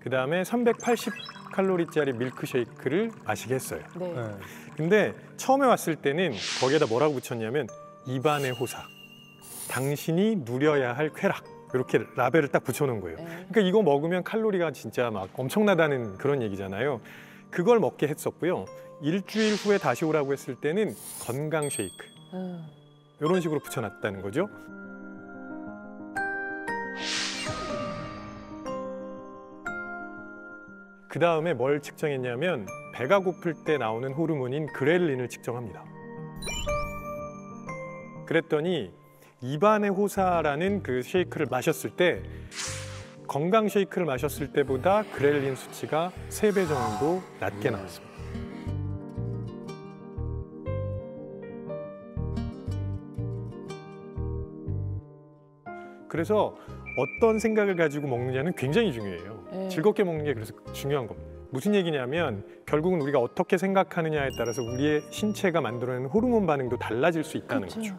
그다음에 380칼로리짜리 밀크쉐이크를 마시게 했어요. 근데 처음에 왔을 때는 거기에다 뭐라고 붙였냐면 입안의 호사, 당신이 누려야 할 쾌락. 이렇게 라벨을 딱 붙여놓은 거예요. 그러니까 이거 먹으면 칼로리가 진짜 막 엄청나다는 그런 얘기잖아요. 그걸 먹게 했었고요. 일주일 후에 다시 오라고 했을 때는 건강 쉐이크 이런 식으로 붙여놨다는 거죠. 그 다음에 뭘 측정했냐면 배가 고플 때 나오는 호르몬인 그렐린을 측정합니다. 그랬더니 입안의 호사라는 그 쉐이크를 마셨을 때 건강 쉐이크를 마셨을 때보다 그렐린 수치가 3배 정도 낮게 나왔습니다. 그래서 어떤 생각을 가지고 먹느냐는 굉장히 중요해요. 즐겁게 먹는 게 그래서 중요한 겁니다. 무슨 얘기냐면 결국은 우리가 어떻게 생각하느냐에 따라서 우리의 신체가 만들어내는 호르몬 반응도 달라질 수 있다는 거죠.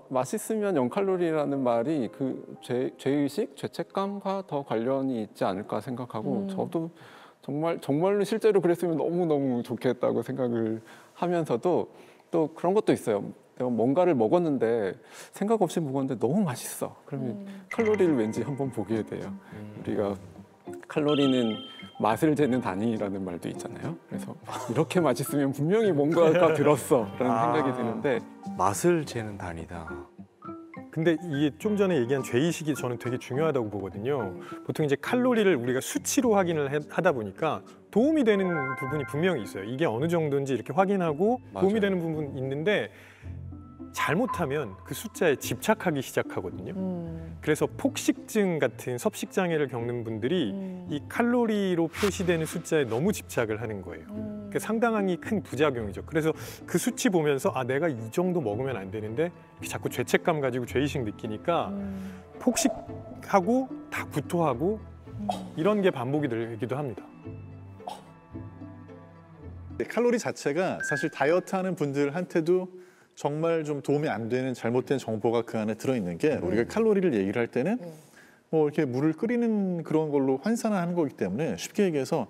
맛있으면 0칼로리라는 말이 그 죄의식, 죄책감과 더 관련이 있지 않을까 생각하고 저도 정말로 실제로 그랬으면 너무너무 좋겠다고 생각을 하면서도 또 그런 것도 있어요. 내가 뭔가를 먹었는데 생각 없이 먹었는데 너무 맛있어. 그러면 칼로리를 왠지 한번 보게 돼요. 우리가 칼로리는 맛을 재는 단위라는 말도 있잖아요. 그래서 이렇게 맛있으면 분명히 뭔가가 들었어 라는 생각이 드는데 맛을 재는 단위다. 근데 이게 좀 전에 얘기한 죄의식이 저는 되게 중요하다고 보거든요. 보통 이제 칼로리를 우리가 수치로 확인을 하다 보니까 도움이 되는 부분이 분명히 있어요. 이게 어느 정도인지 이렇게 확인하고 도움이 되는 부분이 있는데 잘못하면 그 숫자에 집착하기 시작하거든요. 그래서 폭식증 같은 섭식장애를 겪는 분들이 이 칼로리로 표시되는 숫자에 너무 집착을 하는 거예요. 그게 상당히 큰 부작용이죠. 그래서 그 수치 보면서 아 내가 이 정도 먹으면 안 되는데 자꾸 죄책감 가지고 죄의식 느끼니까 폭식하고 다 구토하고 이런 게 반복이 되기도 합니다. 칼로리 자체가 사실 다이어트하는 분들한테도 정말 좀 도움이 안 되는 잘못된 정보가 그 안에 들어있는 게 우리가 칼로리를 얘기를 할 때는 뭐 이렇게 물을 끓이는 그런 걸로 환산을 하는 거기 때문에 쉽게 얘기해서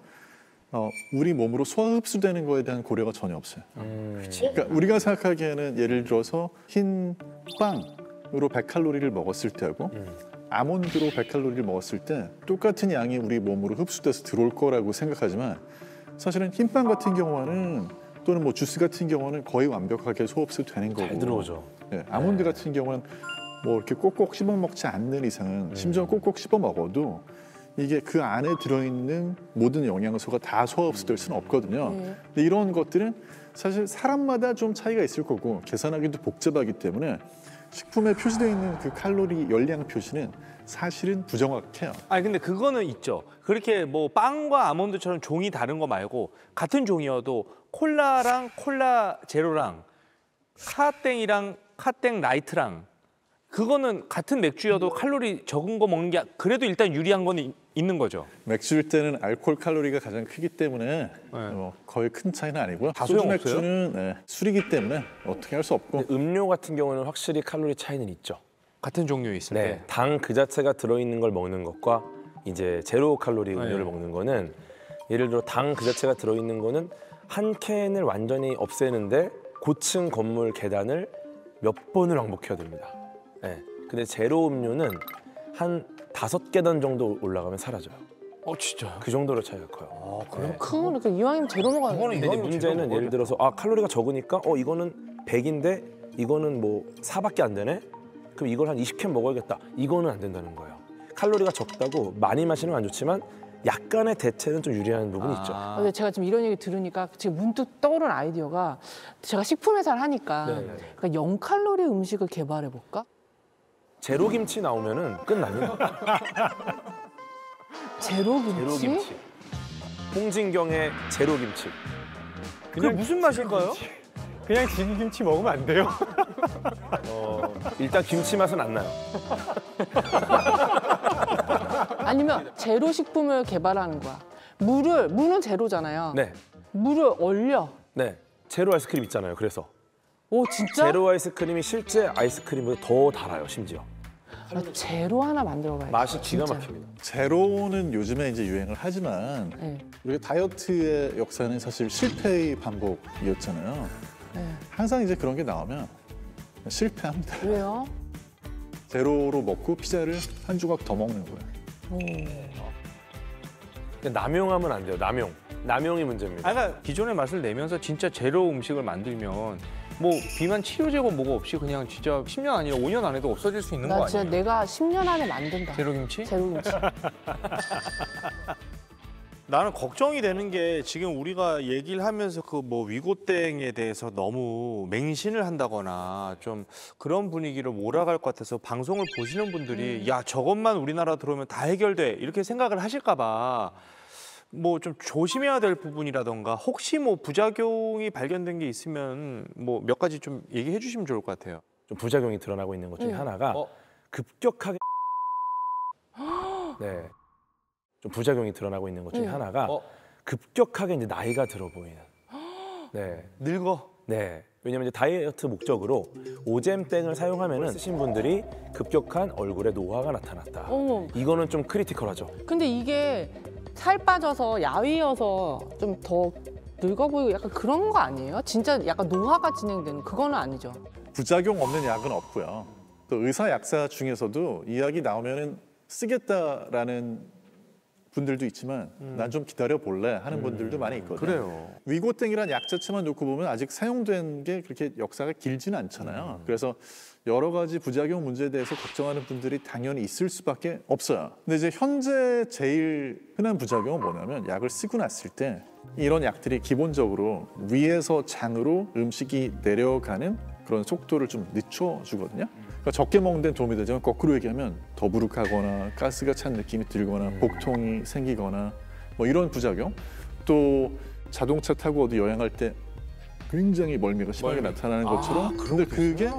우리 몸으로 소화 흡수되는 거에 대한 고려가 전혀 없어요. 그러니까 우리가 생각하기에는 예를 들어서 흰 빵으로 100칼로리를 먹었을 때하고 아몬드로 100칼로리를 먹었을 때 똑같은 양이 우리 몸으로 흡수돼서 들어올 거라고 생각하지만 사실은 흰빵 같은 경우는 또는 뭐 주스 같은 경우는 거의 완벽하게 소흡수 되는 거고 잘 들어오죠. 예, 아몬드 같은 경우는 뭐 이렇게 꼭꼭 씹어 먹지 않는 이상은 심지어 꼭꼭 씹어 먹어도 이게 그 안에 들어있는 모든 영양소가 다 소화 흡수될 수는 없거든요. 근데 이런 것들은 사실 사람마다 좀 차이가 있을 거고 계산하기도 복잡하기 때문에 식품에 표시되어 있는 그 칼로리 열량 표시는 사실은 부정확해요. 아니 근데 그거는 있죠. 그렇게 뭐 빵과 아몬드처럼 종이 다른 거 말고 같은 종이어도 콜라랑 콜라 제로랑 카땡이랑 카땡 라이트랑 그거는 같은 맥주여도 칼로리 적은 거 먹는 게 그래도 일단 유리한 건 있는 거죠. 맥주일 때는 알코올 칼로리가 가장 크기 때문에 거의 큰 차이는 아니고요. 다 소주 소용없어요? 맥주는 술이기 때문에 어떻게 할 수 없고 음료 같은 경우는 확실히 칼로리 차이는 있죠. 같은 종류에 있을 때. 당 그 자체가 들어있는 걸 먹는 것과 이제 제로 칼로리 음료를 먹는 거는 예를 들어 당 그 자체가 들어있는 거는 한 캔을 완전히 없애는데 고층 건물 계단을 몇 번을 왕복해야 됩니다. 근데 제로 음료는 한 5계단 정도 올라가면 사라져요. 진짜요? 그 정도로 차이가 커요. 그거는 그 이왕이면 제로 먹어야 근데 이제 문제는 예를 들어서 칼로리가 적으니까 이거는 100인데 이거는 뭐 4밖에 안 되네? 그럼 이걸 한 20캔 먹어야겠다. 이거는 안 된다는 거예요. 칼로리가 적다고 많이 마시는 건 안 좋지만 약간의 대체는 좀 유리한 부분이 있죠. 근데 제가 지금 이런 얘기 들으니까 지금 문득 떠오른 아이디어가 제가 식품회사를 하니까 그러니까 0칼로리 음식을 개발해볼까? 제로 김치 나오면은 끝납니다. 제로 김치? 홍진경의 제로 김치. 그게 무슨 맛일까요? 그냥 지기김치 먹으면 안 돼요. 일단 김치 맛은 안 나요. 아니면 제로 식품을 개발하는 거야. 물은 제로잖아요. 네. 물을 얼려. 네. 제로 아이스크림 있잖아요. 그래서. 오 진짜? 제로 아이스크림이 실제 아이스크림보다 더 달아요. 심지어. 제로 하나 만들어봐야지. 맛이 기가 막힙니다. 제로는 요즘에 이제 유행을 하지만 우리가 다이어트의 역사는 사실 실패의 반복이었잖아요. 항상 이제 그런 게 나오면 실패합니다. 왜요? 제로로 먹고 피자를 한 조각 더 먹는 거예요. 남용하면 안 돼요. 남용이 문제입니다. 그러니까 기존의 맛을 내면서 진짜 제로 음식을 만들면 뭐 비만 치료제고 뭐고 없이 그냥 진짜 10년 아니라 5년 안에도 없어질 수 있는 거 나 아니에요? 진짜 내가 10년 안에 만든다. 제로김치? 제로김치. 나는 걱정이 되는 게 지금 우리가 얘기를 하면서 그 뭐 위고땡에 대해서 너무 맹신을 한다거나 좀 그런 분위기로 몰아갈 것 같아서 방송을 보시는 분들이 야 저것만 우리나라 들어오면 다 해결돼 이렇게 생각을 하실까 봐 뭐 좀 조심해야 될 부분이라던가 혹시 뭐 부작용이 발견된 게 있으면 뭐 몇 가지 좀 얘기해 주시면 좋을 것 같아요. 좀 부작용이 드러나고 있는 것 중에 하나가 급격하게 네. 좀 부작용이 드러나고 있는 것 중에 하나가 급격하게 이제 나이가 들어 보이는. 네. 늙어. 네. 왜냐면 이제 다이어트 목적으로 오젬땡을 사용하면은 쓰신 분들이 급격한 얼굴에 노화가 나타났다. 어머. 이거는 좀 크리티컬하죠. 근데 이게 살 빠져서 야위여서 좀 더 늙어 보이고 약간 그런 거 아니에요? 진짜 약간 노화가 진행되는 그거는 아니죠. 부작용 없는 약은 없고요. 또 의사 약사 중에서도 이 약이 나오면은 쓰겠다라는 분들도 있지만 난 좀 기다려 볼래 하는 분들도 많이 있거든요. 그래요. 위고땡이란 약 자체만 놓고 보면 아직 사용된 게 그렇게 역사가 길지는 않잖아요. 그래서 여러 가지 부작용 문제에 대해서 걱정하는 분들이 당연히 있을 수밖에 없어요. 근데 이제 현재 제일 흔한 부작용은 뭐냐면 약을 쓰고 났을 때 이런 약들이 기본적으로 위에서 장으로 음식이 내려가는 그런 속도를 좀 늦춰주거든요. 그러니까 적게 먹는 데는 도움이 되지만 거꾸로 얘기하면 더부룩하거나 가스가 찬 느낌이 들거나 복통이 생기거나 뭐 이런 부작용. 또 자동차 타고 어디 여행할 때 굉장히 멀미가 심하게 나타나는 것처럼 근데 그게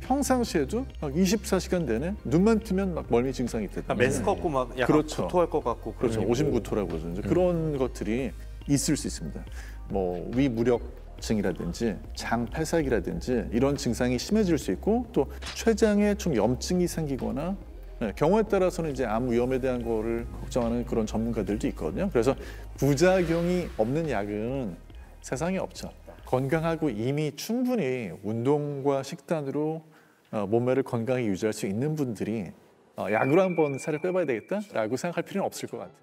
평상시에도 막 24시간 내내 눈만 뜨면 막 멀미 증상이 있다. 메스껍고 막 약간 그렇죠. 구토할 것 같고 그렇죠. 그런 오심구토라고 그러죠. 이제 그런 것들이 있을 수 있습니다. 뭐 위무력증이라든지 장 폐삭이라든지 이런 증상이 심해질 수 있고 또 췌장에 좀 염증이 생기거나 경우에 따라서는 이제 암 위험에 대한 거를 걱정하는 그런 전문가들도 있거든요. 그래서 부작용이 없는 약은 세상에 없죠. 건강하고 이미 충분히 운동과 식단으로 몸매를 건강히 유지할 수 있는 분들이 약으로 한번 살을 빼봐야 되겠다라고 생각할 필요는 없을 것 같아요.